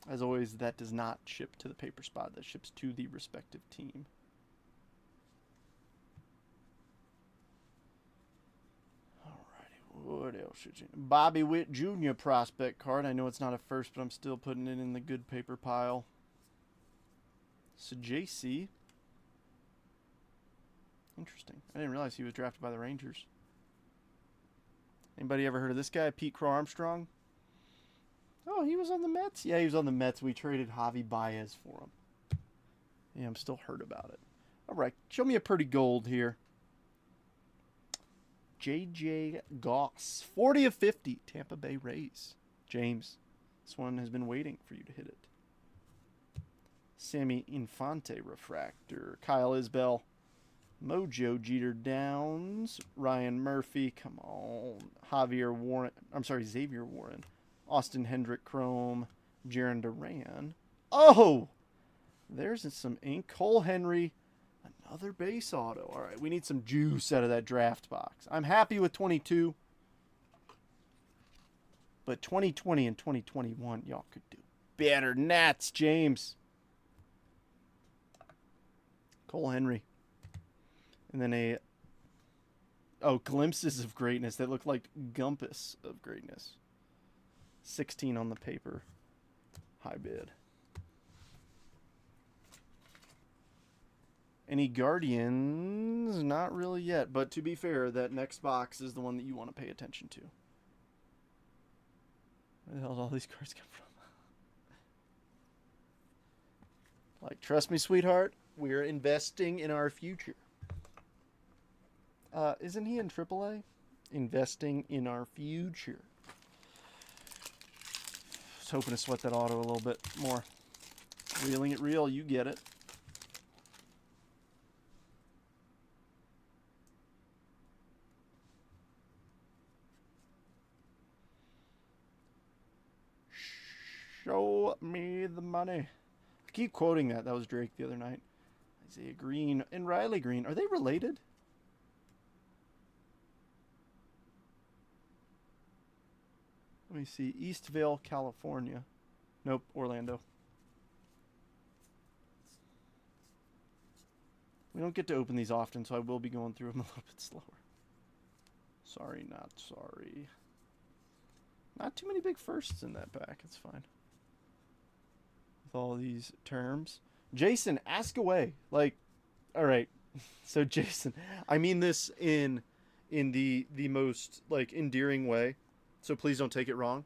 As always, that does not ship to the paper spot. That ships to the respective team. Alrighty, what else should you... Bobby Witt Jr. prospect card. I know it's not a first, but I'm still putting it in the good paper pile. So JC. Interesting. I didn't realize he was drafted by the Rangers. Anybody ever heard of this guy, Pete Crow Armstrong? Oh, he was on the Mets? Yeah, he was on the Mets. We traded Javi Baez for him. Yeah, I'm still hurt about it. All right, show me a pretty gold here. J.J. Goss, 40 of 50, Tampa Bay Rays. James, this one has been waiting for you to hit it. Sammy Infante refractor. Kyle Isbell. Mojo Jeter Downs. Ryan Murphy. Come on. Xavier Warren. Austin Hendrick Chrome. Jaron Duran. Oh! There's some ink. Cole Henry. Another base auto. All right, we need some juice out of that draft box. I'm happy with 22. But 2020 and 2021, y'all could do better. Nats, James. Cole Henry. And then glimpses of greatness that look like Gumpus of greatness. 16 on the paper. High bid. Any Guardians? Not really yet. But to be fair, that next box is the one that you want to pay attention to. Where the hell did all these cards come from? Like, trust me, sweetheart, we're investing in our future. Isn't he in AAA? Investing in our future. Just hoping to sweat that auto a little bit more. Reeling it real, you get it. Show me the money. I keep quoting that. That was Drake the other night. Isaiah Green and Riley Green. Are they related? Let me see. Eastvale, California. Nope, Orlando. We don't get to open these often, so I will be going through them a little bit slower. Sorry, not sorry. Not too many big firsts in that pack. It's fine. With all these terms. Jason, ask away. Like, all right. So, Jason, I mean this in the most, like, endearing way. So please don't take it wrong.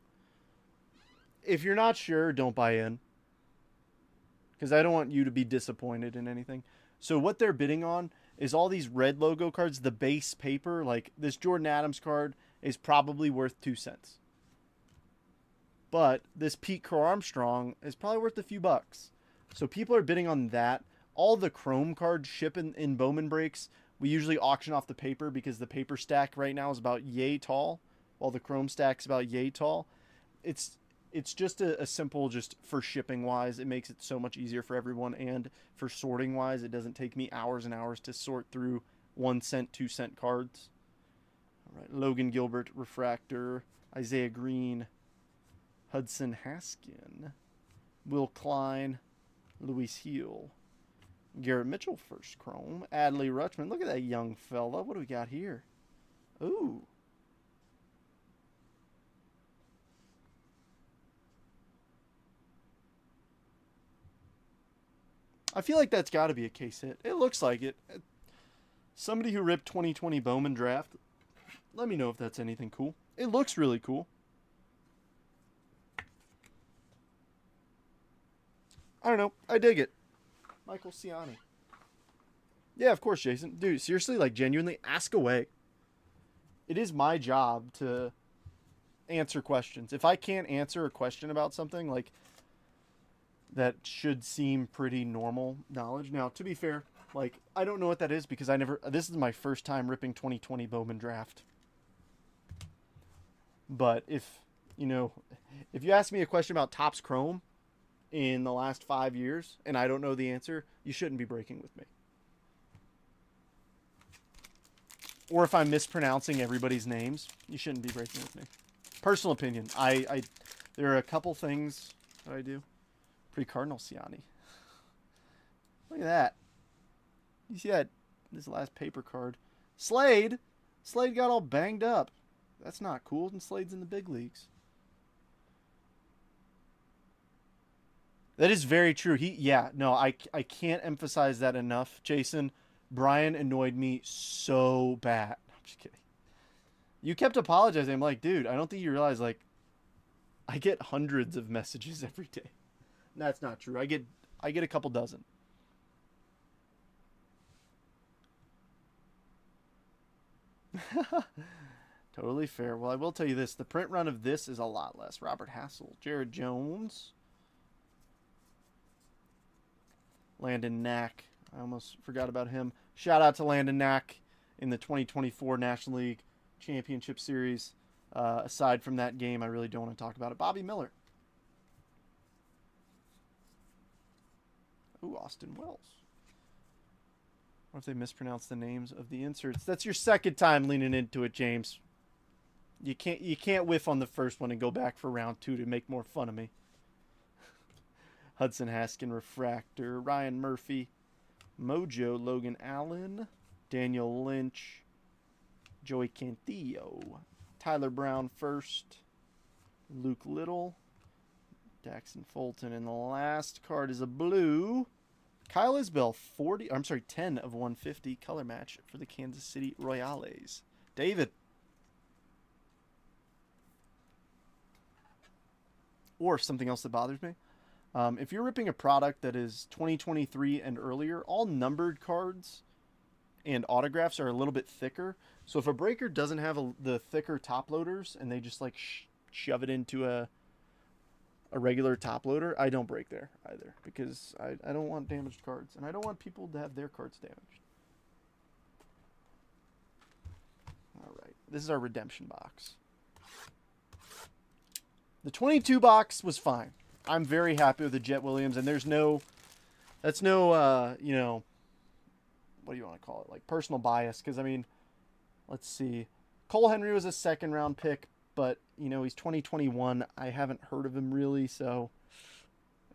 If you're not sure, don't buy in. Because I don't want you to be disappointed in anything. So what they're bidding on is all these red logo cards, the base paper. Like this Jordan Adams card is probably worth 2 cents. But this Pete Crow Armstrong is probably worth a few bucks. So people are bidding on that. All the chrome cards ship in Bowman breaks We usually auction off the paper because the paper stack right now is about yay tall, while the chrome stack's about yay tall. It's just a simple, just for shipping wise, it makes it so much easier for everyone, and for sorting wise, it doesn't take me hours and hours to sort through 1 cent, 2 cent cards. All right, Logan Gilbert, Refractor, Isaiah Green, Hudson Haskin, Will Klein, Luis Heel, Garrett Mitchell, first chrome, Adley Rutschman. Look at that young fella. What do we got here? Ooh. I feel like that's got to be a case hit. It looks like it. Somebody who ripped 2020 Bowman draft, let me know if that's anything cool. It looks really cool. I don't know. I dig it. Michael Ciani. Yeah, of course, Jason. Dude, seriously, like, genuinely, ask away. It is my job to answer questions. If I can't answer a question about something, like, that should seem pretty normal knowledge. Now, to be fair, like, I don't know what that is because this is my first time ripping 2020 Bowman draft. But if you ask me a question about Topps Chrome in the last 5 years and I don't know the answer, you shouldn't be breaking with me. Or if I'm mispronouncing everybody's names, you shouldn't be breaking with me. Personal opinion. There are a couple things that I do. Pre-Cardinal Ciani. Look at that. You see that? This last paper card. Slade got all banged up. That's not cool. And Slade's in the big leagues. That is very true. I can't emphasize that enough, Jason. Brian annoyed me so bad. I'm just kidding. You kept apologizing. I'm like, dude, I don't think you realize, like, I get hundreds of messages every day. That's not true. I get a couple dozen. Totally fair. Well, I will tell you this. The print run of this is a lot less. Robert Hassel, Jared Jones, Landon Knack. I almost forgot about him. Shout out to Landon Knack in the 2024 National League Championship Series. Aside from that game, I really don't want to talk about it. Bobby Miller. Ooh, Austin Wells. What if they mispronounce the names of the inserts? That's your second time leaning into it, James. You can't whiff on the first one and go back for round 2 to make more fun of me. Hudson Haskin, Refractor, Ryan Murphy, Mojo, Logan Allen, Daniel Lynch, Joey Cantillo, Tyler Brown first, Luke Little, Daxton Fulton, and the last card is a blue. Kyle Isbell, 10 of 150 color match for the Kansas City Royales. David. Or something else that bothers me. If you're ripping a product that is 2023 and earlier, all numbered cards and autographs are a little bit thicker. So if a breaker doesn't have the thicker top loaders and they just like shove it into a regular top loader, I don't break there either because I don't want damaged cards and I don't want people to have their cards damaged. All right, this is our redemption box. The 22 box was fine. I'm very happy with the Jet Williams, and that's no, what do you want to call it? Like personal bias. Because, I mean, let's see. Cole Henry was a second-round pick, but, he's 2021. I haven't heard of him really, so.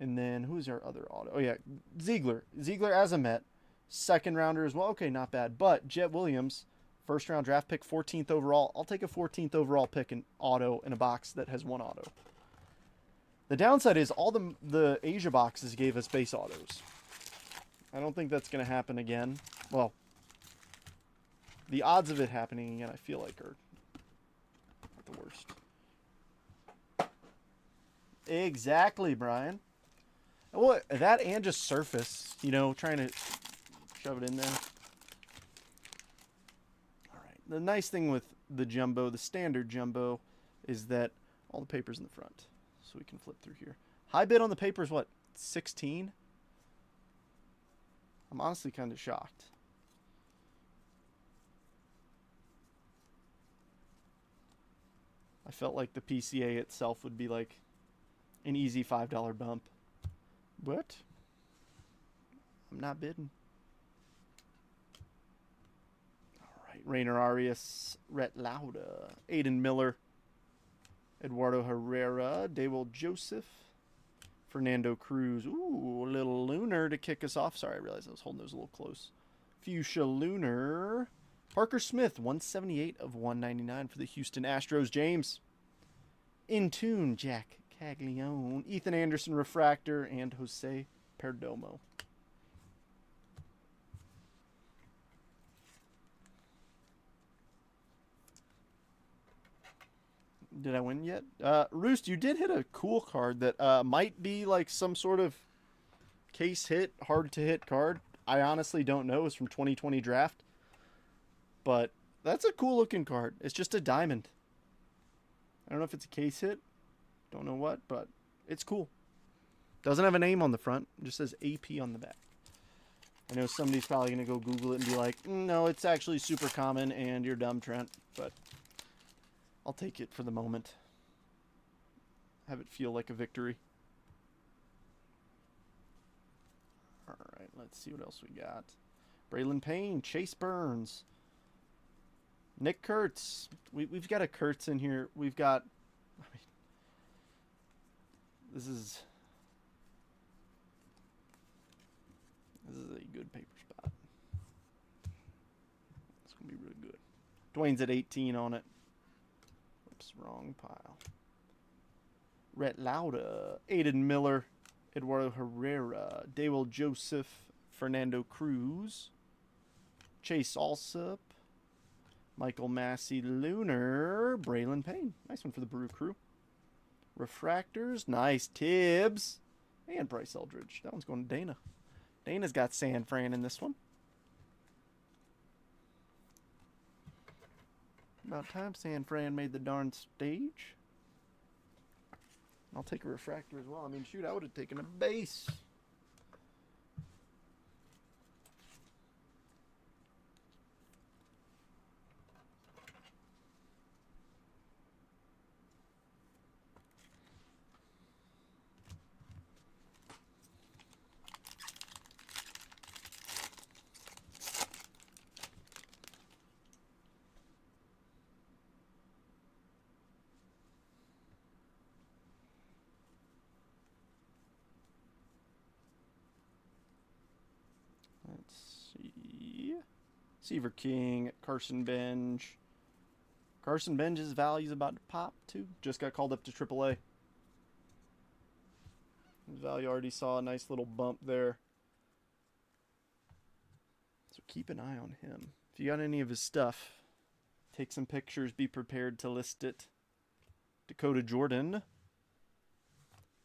And then, who's our other auto? Oh, yeah, Ziegler. Ziegler as a Met. Second-rounder as well. Okay, not bad. But Jet Williams, first-round draft pick, 14th overall. I'll take a 14th overall pick in auto in a box that has one auto. The downside is all the Asia boxes gave us base autos. I don't think that's going to happen again. Well, the odds of it happening again, I feel like, are not the worst. Exactly, Brian. Well, that and just surface, trying to shove it in there. All right. The nice thing with the jumbo, the standard jumbo, is that all the paper's in the front. So we can flip through here. High bid on the paper is what? 16? I'm honestly kind of shocked. I felt like the PCA itself would be like an easy $5 bump. What? I'm not bidding. All right. Rainer Arias, Rhett Lauda, Aiden Miller, Eduardo Herrera, Daywell Joseph, Fernando Cruz. Ooh, a little Lunar to kick us off. Sorry, I realized I was holding those a little close. Fuchsia Lunar. Parker Smith, 178 of 199 for the Houston Astros. James. In Tune, Jack Caglione, Ethan Anderson Refractor, and Jose Perdomo. Did I win yet? Roost, you did hit a cool card that might be like some sort of case hit, hard to hit card. I honestly don't know. It's from 2020 draft. But that's a cool looking card. It's just a diamond. I don't know if it's a case hit. Don't know what, but it's cool. Doesn't have a name on the front. It just says AP on the back. I know somebody's probably going to go Google it and be like, no, it's actually super common and you're dumb, Trent. But I'll take it for the moment. Have it feel like a victory. All right, let's see what else we got. Braylon Payne, Chase Burns, Nick Kurtz. We've got a Kurtz in here. We've got... I mean, this is a good paper spot. It's going to be really good. Dwayne's at 18 on it. Oops, wrong pile. Rhett Lauda, Aiden Miller, Eduardo Herrera, Daywell Joseph, Fernando Cruz, Chase Alsop, Michael Massey Lunar, Braylon Payne. Nice one for the Brew Crew. Refractors, nice. Tibbs, and Bryce Eldridge. That one's going to Dana. Dana's got San Fran in this one. About time San Fran made the darn stage. I'll take a refractor as well. I mean, shoot, I would have taken a base. Let's see. Seaver King, Carson Benj. Carson Benj's value's about to pop, too. Just got called up to AAA. His value already saw a nice little bump there. So keep an eye on him. If you got any of his stuff, take some pictures. Be prepared to list it. Dakota Jordan.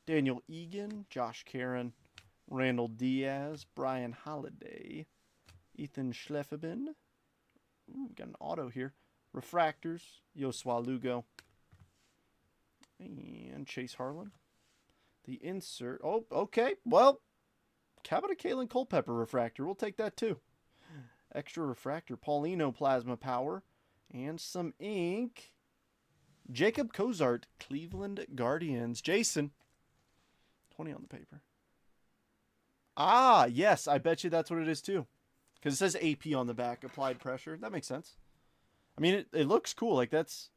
Daniel Egan, Josh Caron, Randall Diaz, Brian Holiday, Ethan Schleffeben. Ooh, got an auto here. Refractors, Yosua Lugo, and Chase Harlan. The insert. Oh, okay. Well, how about a Kalen Culpepper refractor? We'll take that too. Extra refractor, Paulino Plasma Power, and some ink. Jacob Cozart, Cleveland Guardians. Jason, 20 on the paper. Ah, yes, I bet you that's what it is too. Because it says AP on the back, applied pressure. That makes sense. I mean, it looks cool. Like, it's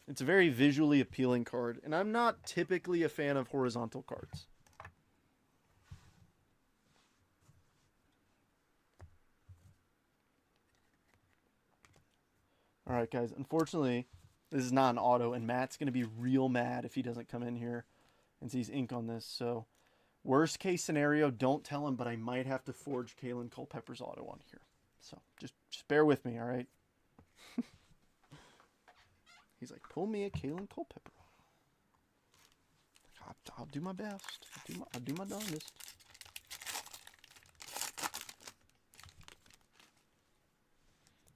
a very visually appealing card. And I'm not typically a fan of horizontal cards. All right, guys. Unfortunately, this is not an auto. And Matt's going to be real mad if he doesn't come in here and sees ink on this. So, worst case scenario, don't tell him, but I might have to forge Kalen Culpepper's auto on here. So, just bear with me, all right? He's like, pull me a Kalen Culpepper. I'll do my best. I'll do my darndest.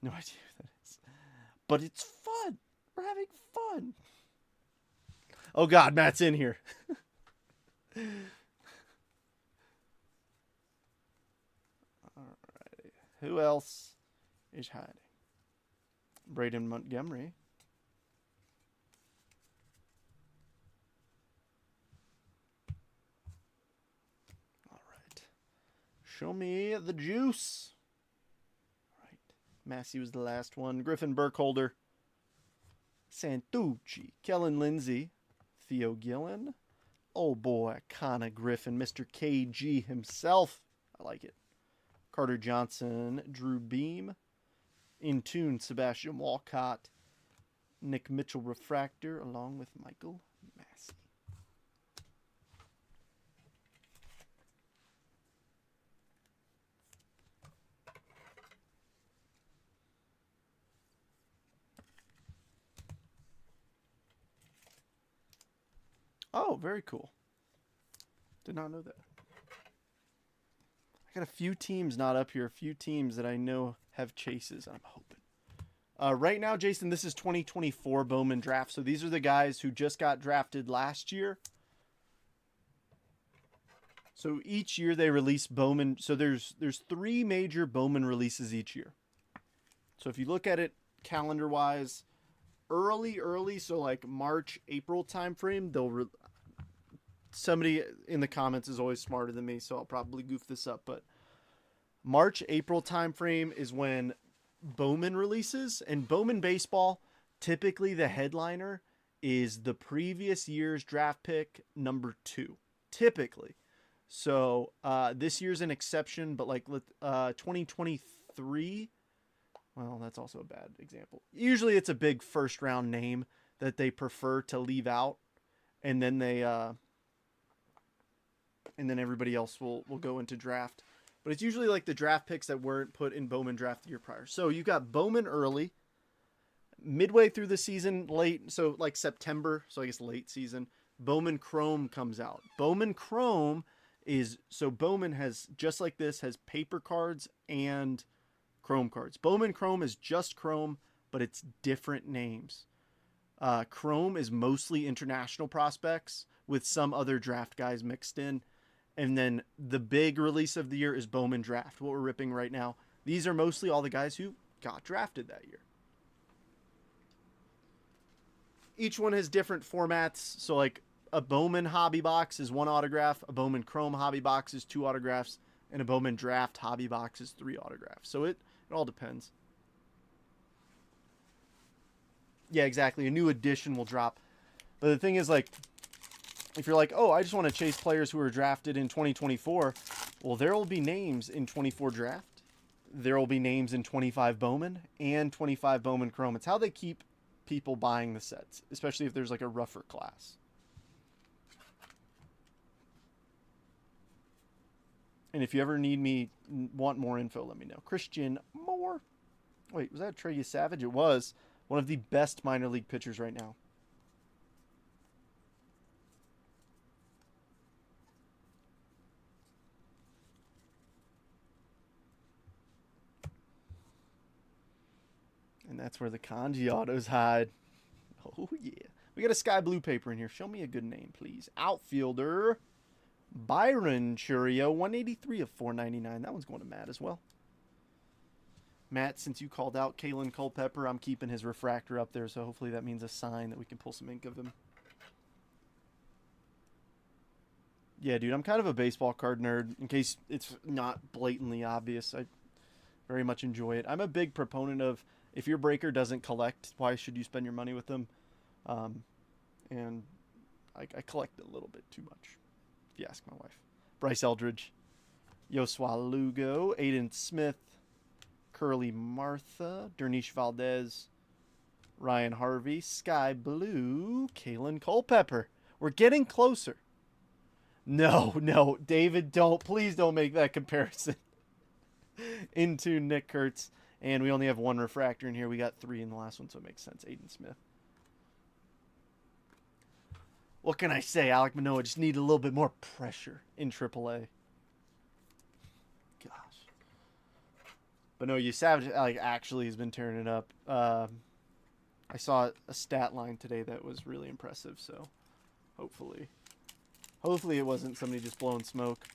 No idea who that is. But it's fun. We're having fun. Oh, God, Matt's in here. All right. Who else is hiding? Braden Montgomery. Show me the juice. All right. Massey was the last one. Griffin Burkholder. Santucci. Kellen Lindsay. Theo Gillen. Oh boy, Connor Griffin. Mr. KG himself. I like it. Carter Johnson. Drew Beam. In tune, Sebastian Walcott. Nick Mitchell Refractor along with Michael Massey. Oh, very cool. Did not know that. I got a few teams not up here. A few teams that I know have chases. I'm hoping. Right now, Jason, this is 2024 Bowman draft. So these are the guys who just got drafted last year. So each year they release Bowman. So there's 3 major Bowman releases each year. So if you look at it calendar-wise, early, so like March, April timeframe, somebody in the comments is always smarter than me, so I'll probably goof this up. But March, April timeframe is when Bowman releases. And Bowman baseball, typically the headliner is the previous year's draft pick number 2. Typically. So this year's an exception, but like 2023, well, that's also a bad example. Usually it's a big first round name that they prefer to leave out, and then everybody else will go into draft. But it's usually like the draft picks that weren't put in Bowman draft the year prior. So you got Bowman early, midway through the season, late, so like September, so I guess late season, Bowman Chrome comes out. Bowman Chrome Bowman has, just like this, has paper cards and Chrome cards. Bowman Chrome is just Chrome, but it's different names. Chrome is mostly international prospects with some other draft guys mixed in. And then the big release of the year is Bowman Draft, what we're ripping right now. These are mostly all the guys who got drafted that year. Each one has different formats. So like a Bowman hobby box is 1 autograph, a Bowman Chrome hobby box is 2 autographs, and a Bowman Draft hobby box is 3 autographs. So it all depends. Yeah, exactly. A new edition will drop. But the thing is, like, if you're like, oh, I just want to chase players who are drafted in 2024, well, there will be names in 24 draft. There will be names in 25 Bowman and 25 Bowman Chrome. It's how they keep people buying the sets, especially if there's like a rougher class. And if you ever want more info, let me know. Christian Moore. Wait, was that Trey Savage? It was. One of the best minor league pitchers right now. And that's where the kanji autos hide. Oh, yeah. We got a sky blue paper in here. Show me a good name, please. Outfielder, Byron Churio, 183 of 499. That one's going to Matt as well. Matt, since you called out Kalen Culpepper, I'm keeping his refractor up there, so hopefully that means a sign that we can pull some ink of him. Yeah, dude, I'm kind of a baseball card nerd, in case it's not blatantly obvious. I very much enjoy it. I'm a big proponent of, if your breaker doesn't collect, why should you spend your money with them? And I collect a little bit too much, if you ask my wife. Bryce Eldridge, Yosua Lugo, Aiden Smith, Curly Martha, Dernish Valdez, Ryan Harvey, Sky Blue, Kalen Culpepper. We're getting closer. No, David, please don't make that comparison. Into Nick Kurtz. And we only have 1 refractor in here. We got 3 in the last one, so it makes sense. Aiden Smith. What can I say? Alek Manoah just need a little bit more pressure in AAA. Gosh. But no, Savage actually has been tearing it up. I saw a stat line today that was really impressive, so hopefully it wasn't somebody just blowing smoke.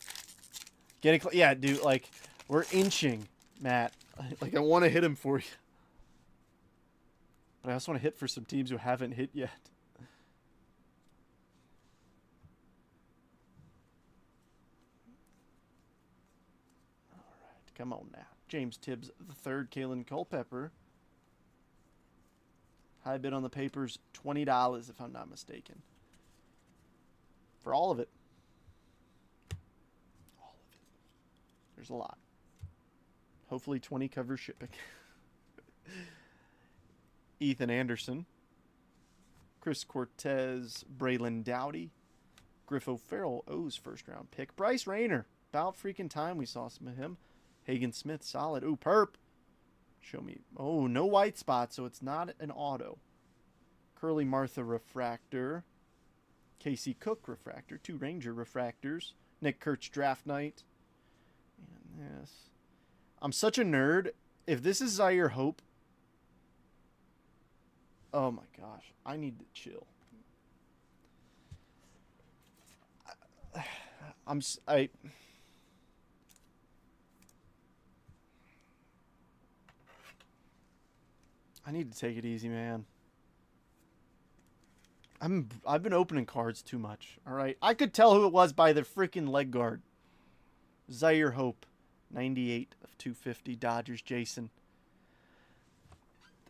Yeah, dude, like, we're inching, Matt. Like, I want to hit him for you. But I also want to hit for some teams who haven't hit yet. Come on now. James Tibbs the third. Kalen Culpepper. High bid on the papers, $20 if I'm not mistaken. For all of it. All of it. There's a lot. Hopefully 20 covers shipping. Ethan Anderson. Chris Cortez. Braylon Dowdy. Griff O'Farrell, O's first round pick. Bryce Rayner. About freaking time we saw some of him. Hagen Smith, solid. Ooh, perp. Show me. Oh, no white spots, so it's not an auto. Curly Martha refractor. Casey Cook refractor. 2 Ranger refractors. Nick Kurtz draft night. And this. I'm such a nerd. If this is Zaire Hope. Oh my gosh. I need to chill. I need to take it easy, man. I've been opening cards too much. All right, I could tell who it was by the freaking leg guard. Zaire Hope, 98 of 250. Dodgers. Jason.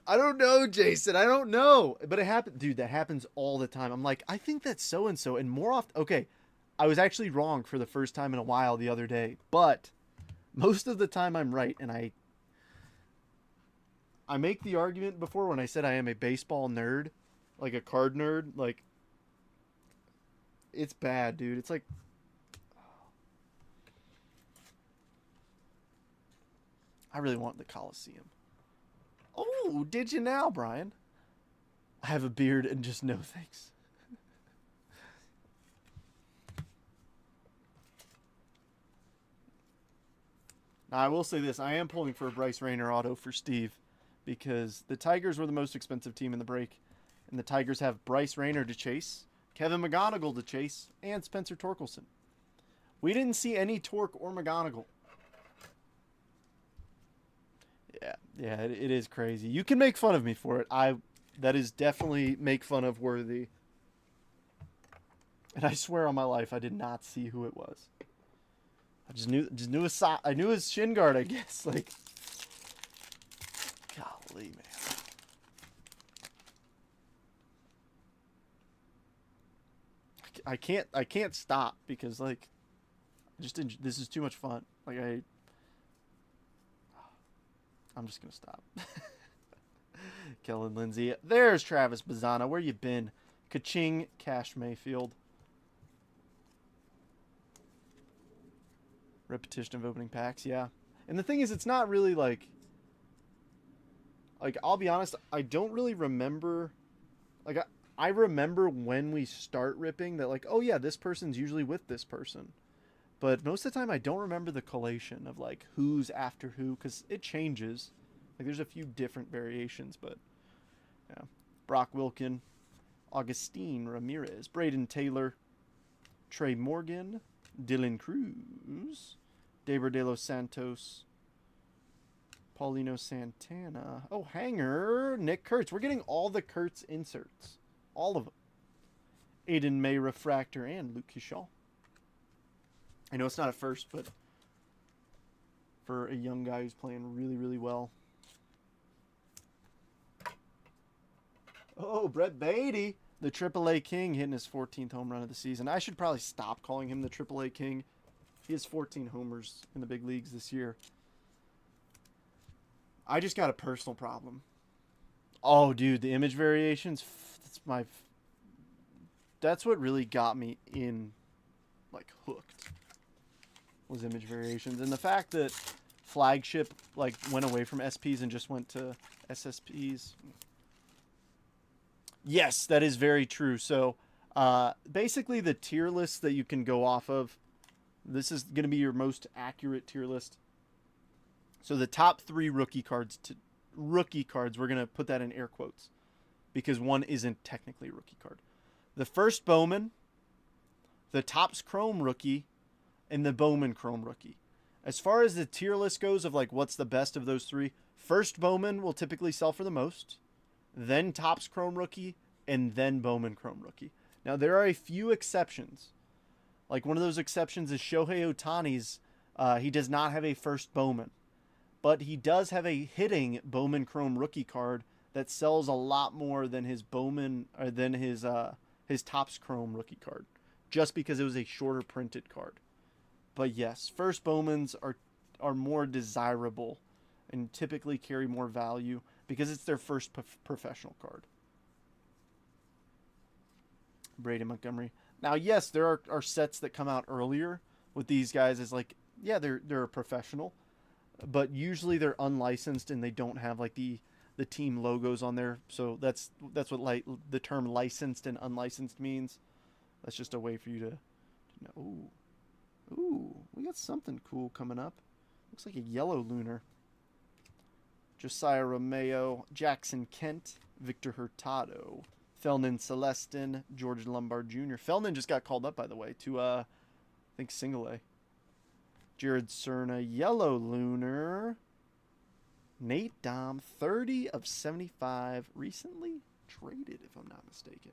I don't know, Jason. I don't know, but it happened, dude. That happens all the time. I'm like, I think that's so and so, and more often. Okay, I was actually wrong for the first time in a while the other day, but most of the time I'm right, and I make the argument before when I said I am a baseball nerd, like a card nerd, like, it's bad, dude. It's like, I really want the Coliseum. Oh, did you now, Brian? I have a beard and just no thanks. Now, I will say this. I am pulling for a Bryce Rayner auto for Steve because the Tigers were the most expensive team in the break, and the Tigers have Bryce Rayner to chase, Kevin McGonigal to chase, and Spencer Torkelson. We didn't see any Torque or McGonigal. Yeah, it is crazy. You can make fun of me for it. That is definitely make fun of worthy. And I swear on my life, I did not see who it was. I just knew his shin guard, I guess. Like, golly, man. I can't stop because, like, this is too much fun. Like, I'm just gonna stop. Kellen Lindsay. There's Travis Bazzana. Where you been? Ka-ching. Cash Mayfield. Repetition of opening packs, yeah. And the thing is, it's not really like, I'll be honest, I don't really remember, like, I remember when we start ripping that, like, oh yeah, this person's usually with this person. But most of the time, I don't remember the collation of, like, who's after who, because it changes. Like, there's a few different variations, but, yeah. Brock Wilkin, Augustine Ramirez, Braden Taylor, Trey Morgan, Dylan Cruz, Deber de los Santos, Paulino Santana. Oh, hanger, Nick Kurtz. We're getting all the Kurtz inserts. All of them. Aiden May refractor and Luke Kishaw. I know it's not a first, but for a young guy who's playing really, really well. Oh, Brett Beatty, the AAA King, hitting his 14th home run of the season. I should probably stop calling him the AAA King. He has 14 homers in the big leagues this year. I just got a personal problem. Oh, dude, the image variations, that's what really got me in, like, hooked, was image variations. And the fact that Flagship, like, went away from SPs and just went to SSPs. Yes, that is very true. So, basically the tier list that you can go off of, this is going to be your most accurate tier list. So the top 3 rookie cards, we're going to put that in air quotes because one isn't technically a rookie card. The first Bowman, the Topps Chrome rookie, and the Bowman Chrome rookie. As far as the tier list goes of, like, what's the best of those 3, first Bowman will typically sell for the most, then Topps Chrome rookie, and then Bowman Chrome rookie. Now, there are a few exceptions. Like, one of those exceptions is Shohei Ohtani's. He does not have a first Bowman. but he does have a hitting Bowman Chrome rookie card that sells a lot more than his Bowman or than his Topps Chrome rookie card, just because it was a shorter printed card. But yes, first Bowmans are more desirable and typically carry more value because it's their first professional card. Brady Montgomery. Now, yes, there are sets that come out earlier with these guys as like, yeah, they're a professional, but usually they're unlicensed and they don't have like the team logos on there. So that's what the term licensed and unlicensed means. That's just a way for you to know. Ooh, we got something cool coming up. Looks like a yellow lunar. Josiah Romeo, Jackson Kent, Victor Hurtado, Felnin Celestin, George Lombard Jr. Felnin just got called up, by the way, to I think single A. Jared Cerna, yellow lunar. Nate Dom, 30 of 75, recently traded, if I'm not mistaken.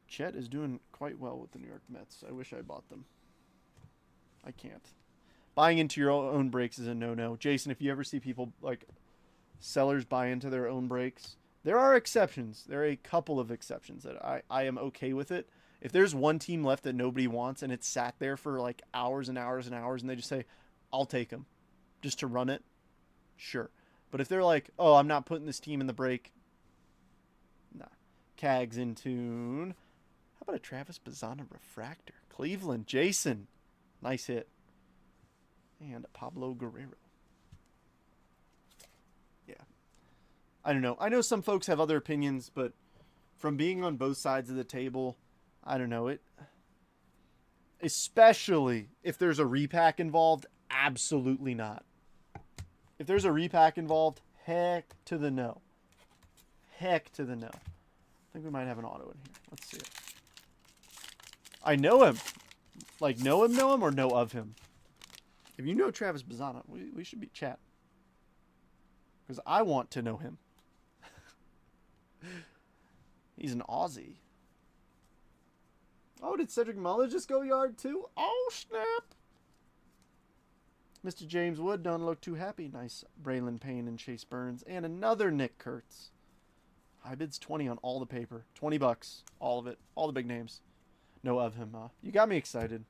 Chet is doing quite well with the New York Mets. I wish I bought them. I can't. Buying into your own breaks is a no-no. Jason, if you ever see people, like, sellers buy into their own breaks, there are exceptions. There are a couple of exceptions that I am okay with it. If there's one team left that nobody wants and it's sat there for, like, hours and hours and hours and they just say, I'll take them just to run it, sure. But if they're like, oh, I'm not putting this team in the break, nah. Cags in tune. How about a Travis Bazzana refractor? Cleveland, Jason. Nice hit. And Pablo Guerrero. Yeah. I don't know. I know some folks have other opinions, but from being on both sides of the table, I don't know. Especially if there's a repack involved, absolutely not. If there's a repack involved, heck to the no. Heck to the no. I think we might have an auto in here. Let's see it. I know him. Like, know him or know of him? If you know Travis Bazzana, we should be chat. Because I want to know him. He's an Aussie. Oh, did Cedric Muller just go yard too? Oh, snap. Mr. James Wood don't look too happy. Nice Braylon Payne and Chase Burns. And another Nick Kurtz. High bid's 20 on all the paper. $20. All of it. All the big names. Know of him. You got me excited.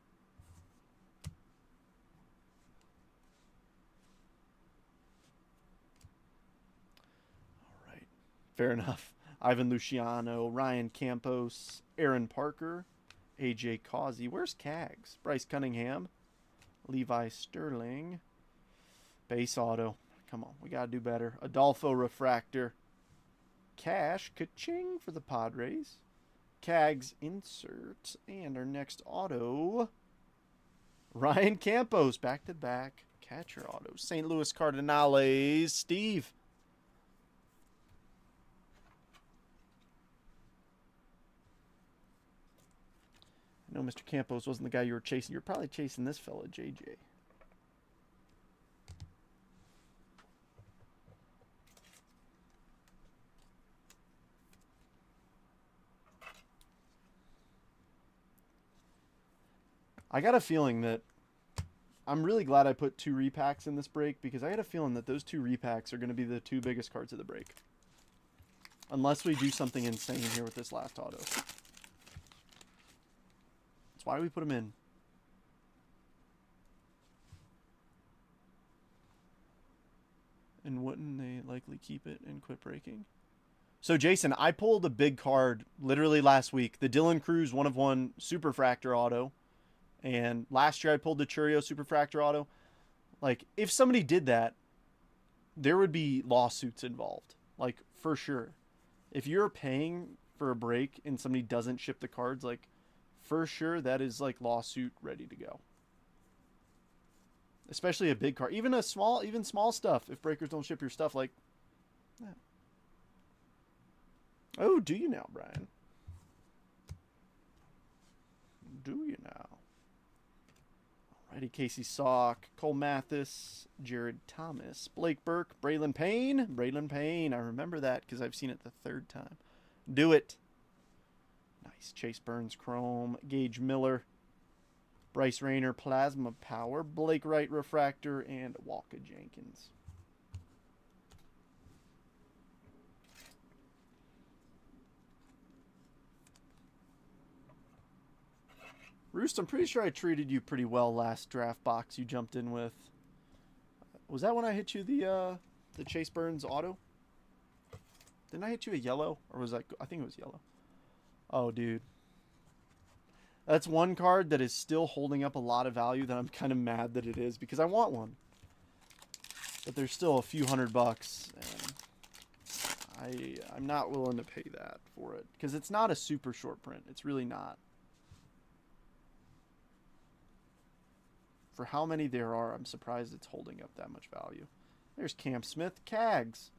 All right. Fair enough. Ivan Luciano, Ryan Campos, Aaron Parker, AJ Causey. Where's Cags? Bryce Cunningham, Levi Sterling, base auto. Come on, we got to do better. Adolfo Refractor, Cash, ka-ching for the Padres. Cags insert. And our next auto, Ryan Campos, back-to-back catcher auto. St. Louis Cardinals, Steve. I know Mr. Campos wasn't the guy you were chasing. You're probably chasing this fella, JJ. I got a feeling that I'm really glad I put 2 repacks in this break because I had a feeling that those 2 repacks are going to be the 2 biggest cards of the break. Unless we do something insane here with this last auto. That's why we put them in. And wouldn't they likely keep it and quit breaking? So, Jason, I pulled a big card literally last week. The Dylan Cruz 1/1 Superfractor auto. And last year I pulled the Churio Superfractor auto. Like, if somebody did that, there would be lawsuits involved. Like, for sure. If you're paying for a break and somebody doesn't ship the cards, like, for sure that is, like, lawsuit ready to go. Especially a big card. Even small stuff. If breakers don't ship your stuff, like, yeah. Oh, do you now, Brian? Do you now? Alrighty, Casey Salk, Cole Mathis, Jared Thomas, Blake Burke, Braylon Payne. I remember that because I've seen it the 3rd time. Do it. Nice. Chase Burns Chrome. Gage Miller. Bryce Rayner Plasma Power. Blake Wright Refractor. And Walker Jenkins. Roost, I'm pretty sure I treated you pretty well last draft box you jumped in with. Was that when I hit you the Chase Burns auto? Didn't I hit you a yellow? Or was that... I think it was yellow. Oh, dude. That's one card that is still holding up a lot of value that I'm kind of mad that it is because I want one. But there's still a few $100 and I'm not willing to pay that for it because it's not a super short print. It's really not. For how many there are, I'm surprised it's holding up that much value. There's Cam Smith, Cags.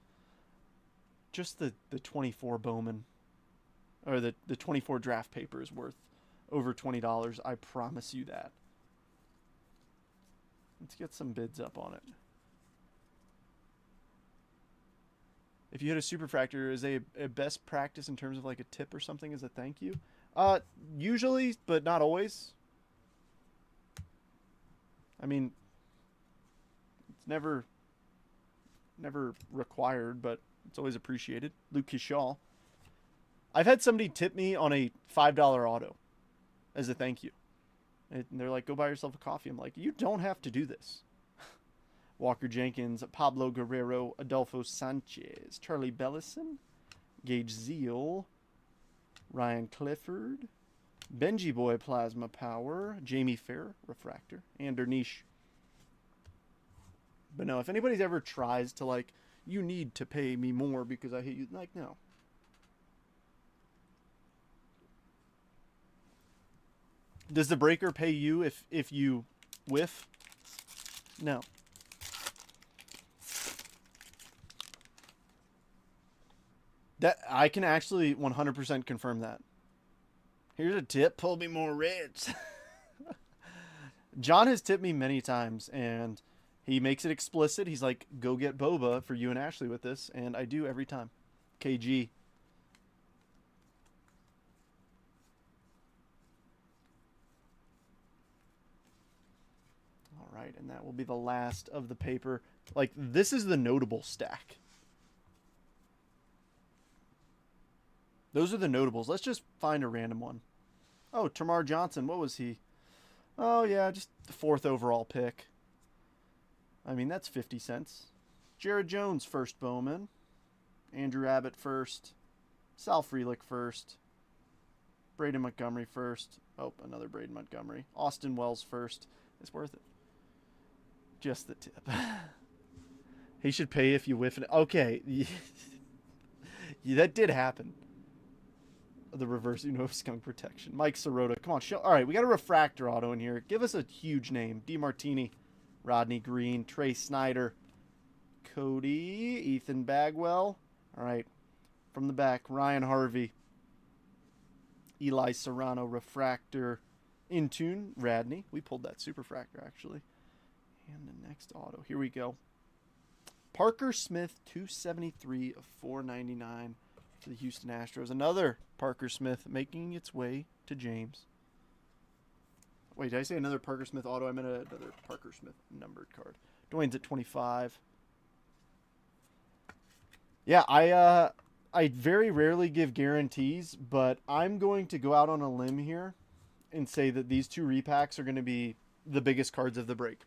Just the 24 Bowman, or the 24 draft paper is worth over $20. I promise you that. Let's get some bids up on it. If you hit a superfractor, is a best practice in terms of like a tip or something as a thank you? Usually, but not always. I mean, it's never required, but it's always appreciated. Lucas Shaw. I've had somebody tip me on a $5 auto as a thank you. And they're like, go buy yourself a coffee. I'm like, you don't have to do this. Walker Jenkins, Pablo Guerrero, Adolfo Sanchez, Charlie Bellison, Gage Zeal, Ryan Clifford, Benji Boy Plasma Power, Jamie Fair Refractor, and Derniche. But no, if anybody's ever tries to like, you need to pay me more because I hate you, like, no. Does the breaker pay you if you whiff? No. That I can actually 100% confirm that. Here's a tip. Pull me more reds. John has tipped me many times, and he makes it explicit. He's like, go get boba for you and Ashley with this, and I do every time. KG. All right, and that will be the last of the paper. Like, this is the notable stack. Those are the notables. Let's just find a random one. Oh, Tamar Johnson. What was he? Oh, yeah, just the 4th overall pick. I mean, that's 50 cents. Jared Jones, first Bowman. Andrew Abbott, first. Sal Frelick, first. Braden Montgomery, first. Oh, another Braden Montgomery. Austin Wells, first. It's worth it. Just the tip. He should pay if you whiff it. Okay. Yeah, that did happen. The reverse Uno skunk protection. Mike Sirota. Come on, show. All right, we got a refractor auto in here. Give us a huge name. DeMartini, Rodney Green, Trey Snyder, Cody, Ethan Bagwell. All right, from the back, Ryan Harvey, Eli Serrano, refractor, Intune, Radney. We pulled that superfractor actually. And the next auto. Here we go. Parker Smith, 273 of 499. To the Houston Astros. Another Parker Smith making its way to James. Wait, did I say another Parker Smith auto? I meant another Parker Smith numbered card. Dwayne's at 25. Yeah, I very rarely give guarantees, but I'm going to go out on a limb here and say that these two repacks are going to be the biggest cards of the break.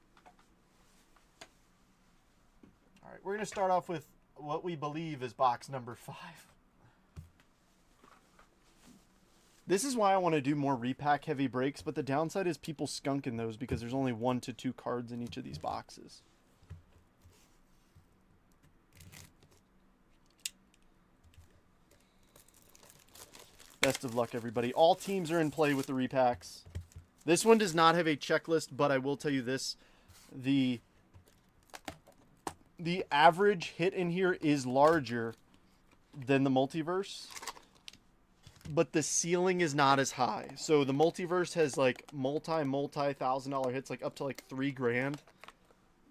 All right, we're going to start off with what we believe is box number 5. This is why I want to do more repack heavy breaks, but the downside is people skunking those because there's only 1 to 2 cards in each of these boxes. Best of luck, everybody. All teams are in play with the repacks. This one does not have a checklist, but I will tell you this. The average hit in here is larger than the multiverse, but the ceiling is not as high. So the multiverse has like multi-$1,000 hits, like up to like $3,000.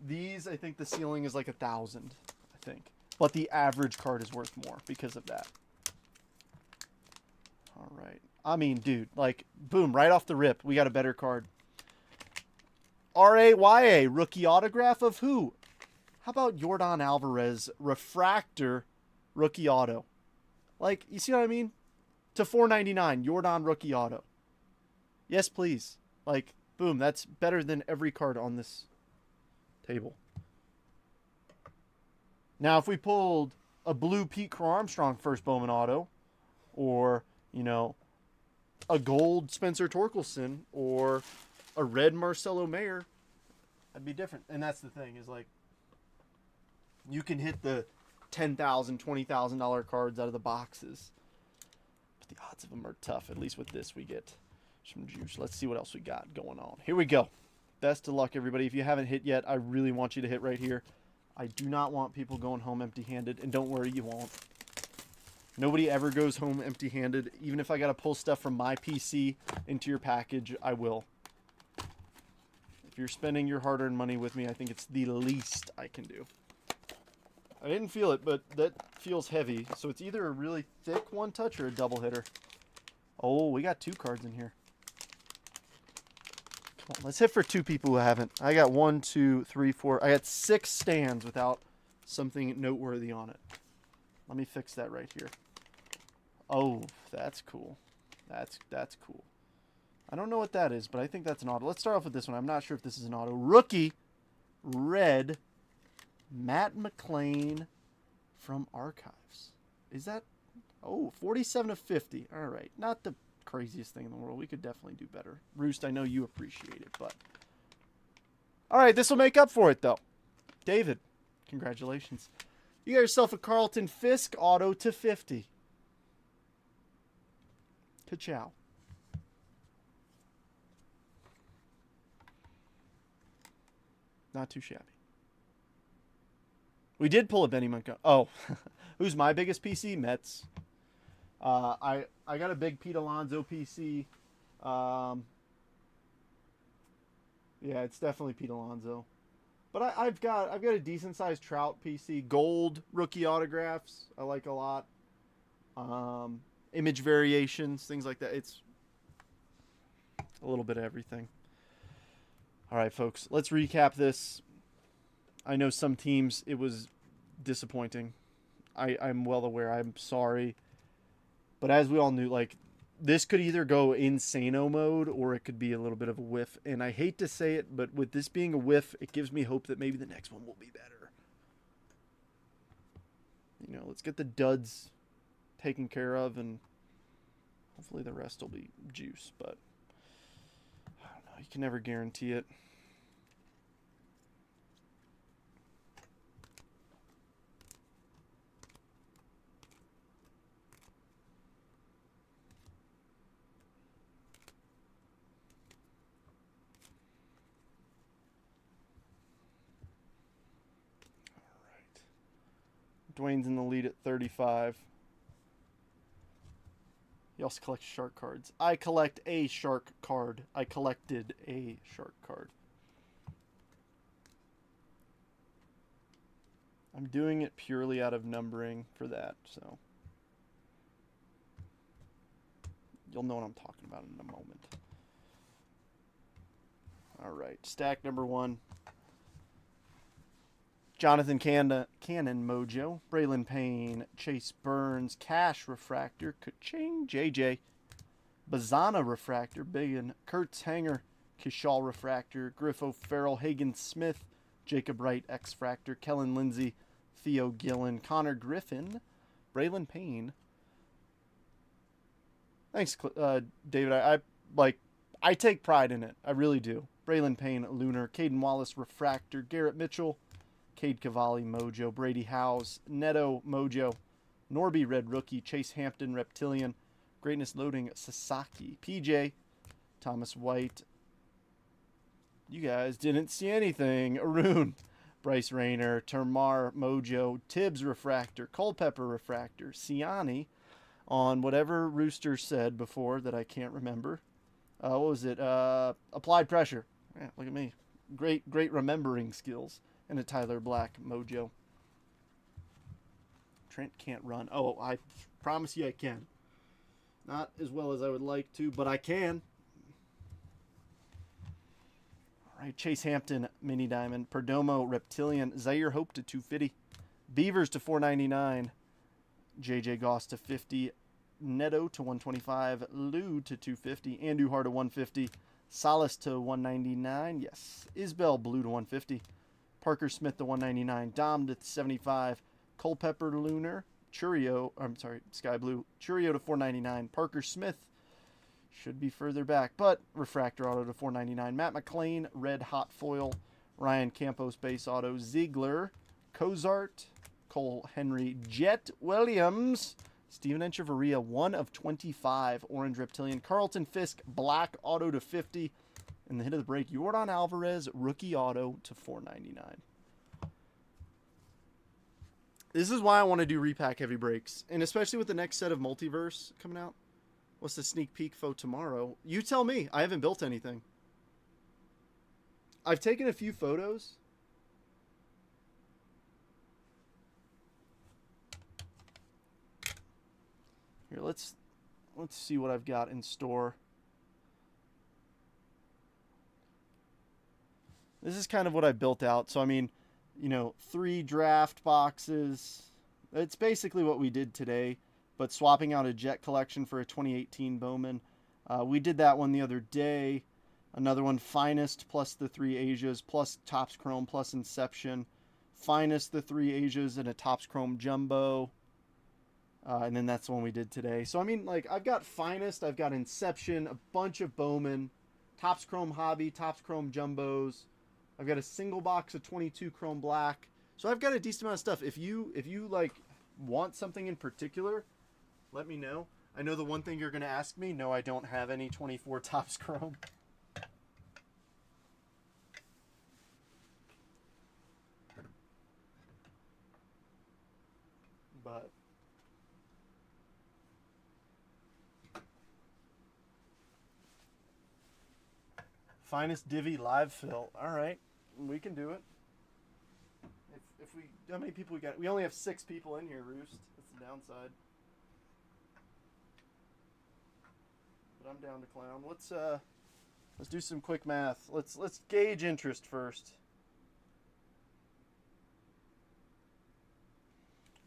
These, I think the ceiling is like 1,000, I think. But the average card is worth more because of that. All right. I mean, dude, like, boom, right off the rip, we got a better card. RAYA, rookie autograph of who? How about Yordan Alvarez, refractor, rookie auto? Like, you see what I mean? To $4.99, Yordan rookie auto. Yes, please. Like, boom, that's better than every card on this table. Now, if we pulled a blue Pete Crow Armstrong first Bowman auto, or, you know, a gold Spencer Torkelson, or a red Marcelo Mayer, that'd be different. And that's the thing, is like, you can hit the $10,000, $20,000 cards out of the boxes. But the odds of them are tough. At least with this, we get some juice. Let's see what else we got going on. Here we go. Best of luck, everybody. If you haven't hit yet, I really want you to hit right here. I do not want people going home empty-handed. And don't worry, you won't. Nobody ever goes home empty-handed. Even if I got to pull stuff from my PC into your package, I will. If you're spending your hard-earned money with me, I think it's the least I can do. I didn't feel it, but that feels heavy. So it's either a really thick one-touch or a double hitter. Oh, we got 2 cards in here. Come on, let's hit for 2 people who haven't. I got 1, 2, 3, 4. I got 6 stands without something noteworthy on it. Let me fix that right here. Oh, that's cool. That's cool. I don't know what that is, but I think that's an auto. Let's start off with this one. I'm not sure if this is an auto. Rookie, red, Matt McLean from Archives. Is that... Oh, 47 of 50. All right. Not the craziest thing in the world. We could definitely do better. Roost, I know you appreciate it, but... All right, this will make up for it, though. David, congratulations. You got yourself a Carlton Fisk auto to 50. Ka-chow. Not too shabby. We did pull a Benny Montgomery. Oh, who's my biggest PC? Mets. I got a big Pete Alonso PC. Yeah, it's definitely Pete Alonso. But I've got a decent sized Trout PC. Gold rookie autographs I like a lot. Image variations, things like that. It's a little bit of everything. All right, folks, let's recap this. I know some teams, it was disappointing. I'm well aware. I'm sorry. But as we all knew, like, this could either go insano mode or it could be a little bit of a whiff. And I hate to say it, but with this being a whiff, it gives me hope that maybe the next one will be better. You know, let's get the duds taken care of, and hopefully the rest will be juice. But I don't know. You can never guarantee it. Dwayne's in the lead at 35. He also collects shark cards. I collect a shark card. I collected a shark card. I'm doing it purely out of numbering for that, so you'll know what I'm talking about in a moment. All right, stack number 1. Jonathan Cannon Mojo, Braylon Payne, Chase Burns, Cash Refractor, Ka-ching, JJ, Bazana Refractor, Biggin, Kurtz Hanger, Kishal Refractor, Griffo Farrell, Hagen Smith, Jacob Wright, X-Fractor, Kellen Lindsay, Theo Gillen, Connor Griffin, Braylon Payne. Thanks, David. I take pride in it. I really do. Braylon Payne, Lunar, Caden Wallace, Refractor, Garrett Mitchell, Cade Cavalli, Mojo, Brady Howes, Neto, Mojo, Norby, Red Rookie, Chase Hampton, Reptilian, Greatness Loading, Sasaki, PJ, Thomas White. You guys didn't see anything. Arun, Bryce Rayner, Termar, Mojo, Tibbs Refractor, Culpepper Refractor, Siani, on whatever Rooster said before that I can't remember. What was it? Applied Pressure. Yeah, look at me. Great remembering skills. And a Tyler Black Mojo. Trent can't run. Oh, I promise you I can. Not as well as I would like to, but I can. All right, Chase Hampton, Mini Diamond. Perdomo, Reptilian. Zaire Hope to 250. Beavers to 499. JJ Goss to 50. Neto to 125. Lou to 250. Andujar to 150. Salas to 199. Yes. Isbell Blue to 150. Parker Smith to 199. Dom to 75. Culpepper Lunar. Churio. I'm sorry, Sky Blue. Churio to 499. Parker Smith should be further back, but Refractor Auto to 499. Matt McClain. Red Hot Foil. Ryan Campos Base Auto. Ziegler. Cozart. Cole Henry. Jet Williams. Steven Echeverria, 1 of 25, Orange Reptilian. Carlton Fisk, Black Auto to 50. And the hit of the break, Yordan Alvarez, Rookie Auto to 499. This is why I want to do repack heavy breaks. And especially with the next set of Multiverse coming out. What's the sneak peek for tomorrow? You tell me. I haven't built anything. I've taken a few photos. Here, let's see what I've got in store. This is kind of what I built out. So, I mean, you know, 3 draft boxes. It's basically what we did today, but swapping out a Jet collection for a 2018 Bowman. We did that one the other day. Another one, Finest, plus the 3 Asias, plus Topps Chrome, plus Inception. Finest, the 3 Asias, and a Topps Chrome Jumbo. And then that's the one we did today. So, I mean, like, I've got Finest, I've got Inception, a bunch of Bowman, Topps Chrome Hobby, Topps Chrome Jumbos. I've got a single box of 22 Chrome Black. So I've got a decent amount of stuff. If you like, want something in particular, let me know. I know the one thing you're going to ask me, no, I don't have any 24 Topps Chrome. But Finest Divvy live fill. All right, we can do it. If we, how many people we got? We only have 6 people in here, Roost. That's the downside. But I'm down to clown. Let's do some quick math. Let's gauge interest first.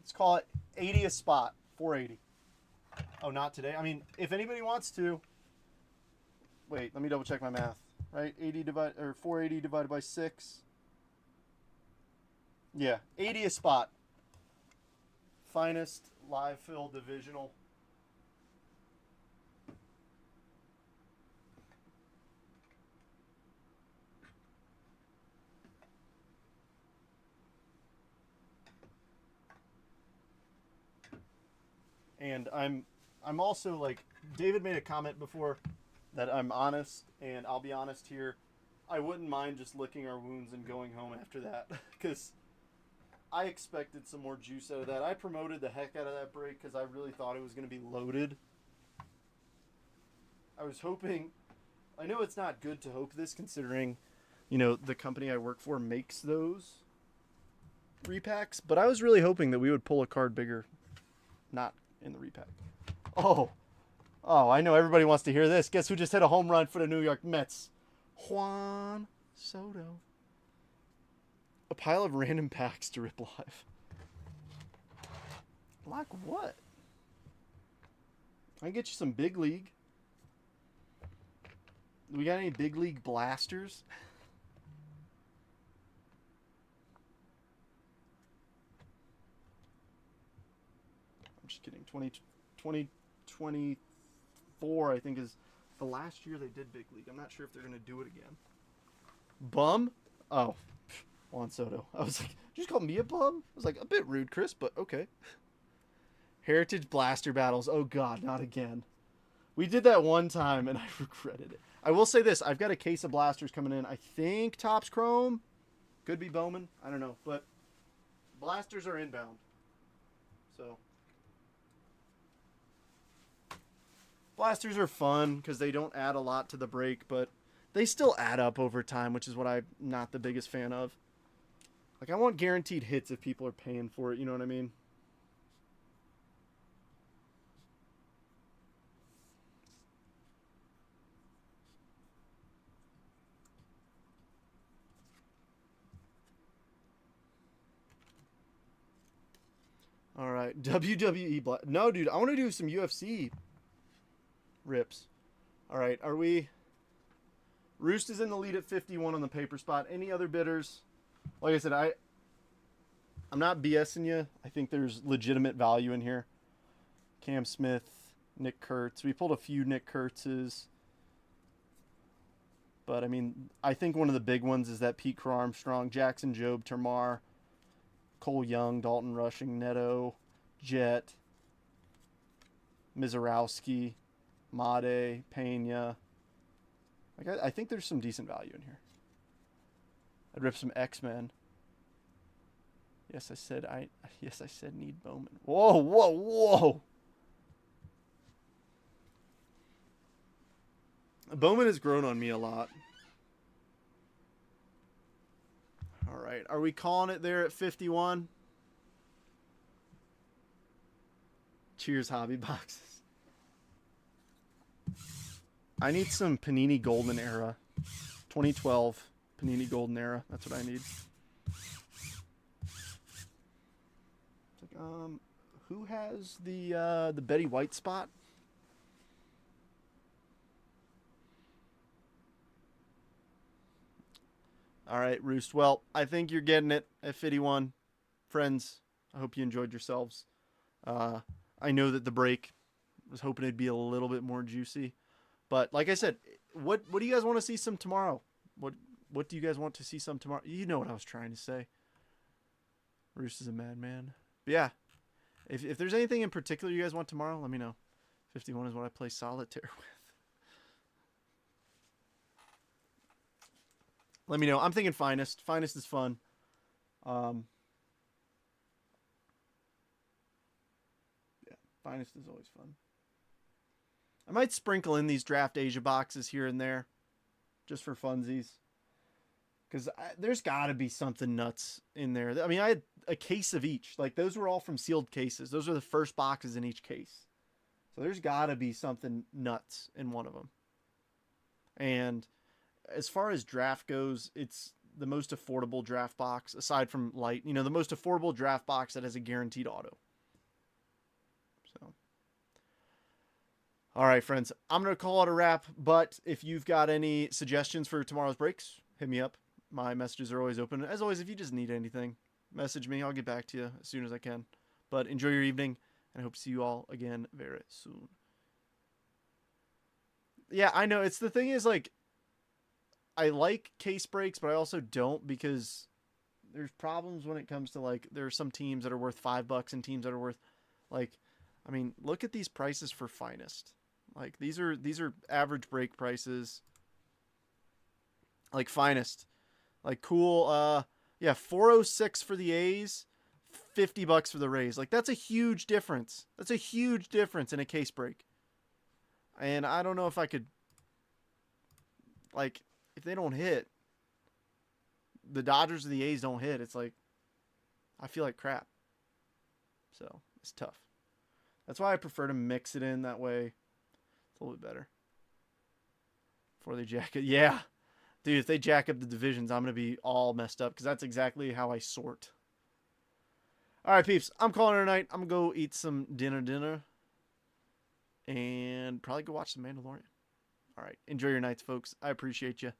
Let's call it 80 a spot. 480. Oh, not today. I mean, if anybody wants to. Wait, let me double check my math. Right, 480 divided by 6. Yeah, 80 a spot. Finest live fill divisional. And I'm also, like, David made a comment before that I'm honest, and I'll be honest here. I wouldn't mind just licking our wounds and going home after that, because I expected some more juice out of that. I promoted the heck out of that break because I really thought it was going to be loaded. I was hoping, I know it's not good to hope this considering, you know, the company I work for makes those repacks, but I was really hoping that we would pull a card bigger, not in the repack. Oh, I know everybody wants to hear this. Guess who just hit a home run for the New York Mets? Juan Soto. A pile of random packs to rip live. Like what? I can get you some big league. We got any big league blasters? I'm just kidding. 2024, I think, is the last year they did big league. I'm not sure if they're going to do it again. Bum? Oh, Juan Soto. I was like, did you just call me a bum? I was like, a bit rude, Chris, but okay. Heritage Blaster Battles. Oh, God, not again. We did that one time, and I regretted it. I will say this. I've got a case of blasters coming in. I think Topps Chrome. Could be Bowman. I don't know. But blasters are inbound. So blasters are fun because they don't add a lot to the break, but they still add up over time, which is what I'm not the biggest fan of. Like, I want guaranteed hits if people are paying for it. You know what I mean? All right. WWE Black. No, dude. I want to do some UFC rips. All right. Are we... Roost is in the lead at 51 on the paper spot. Any other bidders? Like I said, I'm not BSing you. I think there's legitimate value in here. Cam Smith, Nick Kurtz. We pulled a few Nick Kurtzes. But, I mean, I think one of the big ones is that Pete Crow Armstrong, Jackson Jobe, Termar, Cole Young, Dalton Rushing, Neto, Jet, Mizorowski, Made, Pena. Like, I think there's some decent value in here. I'd rip some X-Men. Yes, I said need Bowman. Whoa, whoa, whoa. Bowman has grown on me a lot. All right. Are we calling it there at 51? Cheers, hobby boxes. I need some Panini Golden Era. 2012 Panini Golden Era. That's what I need. It's like, who has the Betty White spot? All right, Roost. Well, I think you're getting it at 51. Friends, I hope you enjoyed yourselves. I know that the break was hoping it'd be a little bit more juicy. But like I said, what do you guys want to see some tomorrow? What do you guys want to see some tomorrow? You know what I was trying to say. Roost is a madman. But yeah, if there's anything in particular you guys want tomorrow, let me know. 51 is what I play solitaire with. Let me know. I'm thinking Finest. Finest is fun. Yeah, Finest is always fun. I might sprinkle in these Draft Asia boxes here and there, just for funsies. Because there's got to be something nuts in there. I mean, I had a case of each. Like, those were all from sealed cases. Those are the first boxes in each case. So there's got to be something nuts in one of them. And as far as draft goes, it's the most affordable draft box, aside from Light. You know, the most affordable draft box that has a guaranteed auto. So, all right, friends. I'm going to call it a wrap. But if you've got any suggestions for tomorrow's breaks, hit me up. My messages are always open. As always, if you just need anything, message me. I'll get back to you as soon as I can. But enjoy your evening, and I hope to see you all again very soon. Yeah, I know. It's the thing is, like, I like case breaks, but I also don't, because there's problems when it comes to, like, there are some teams that are worth $5 and teams that are worth, like, I mean, look at these prices for Finest. Like, these are average break prices. Like, Finest. Like, cool. Yeah, 406 for the A's, $50 for the Rays. Like, that's a huge difference. That's a huge difference in a case break. And I don't know if I could, like, if they don't hit, the Dodgers or the A's don't hit, it's like, I feel like crap. So, it's tough. That's why I prefer to mix it in that way. It's a little bit better. Before they jack it. Yeah. Dude, if they jack up the divisions, I'm going to be all messed up, because that's exactly how I sort. All right, peeps. I'm calling it a night. I'm going to go eat some dinner. And probably go watch The Mandalorian. All right. Enjoy your nights, folks. I appreciate you.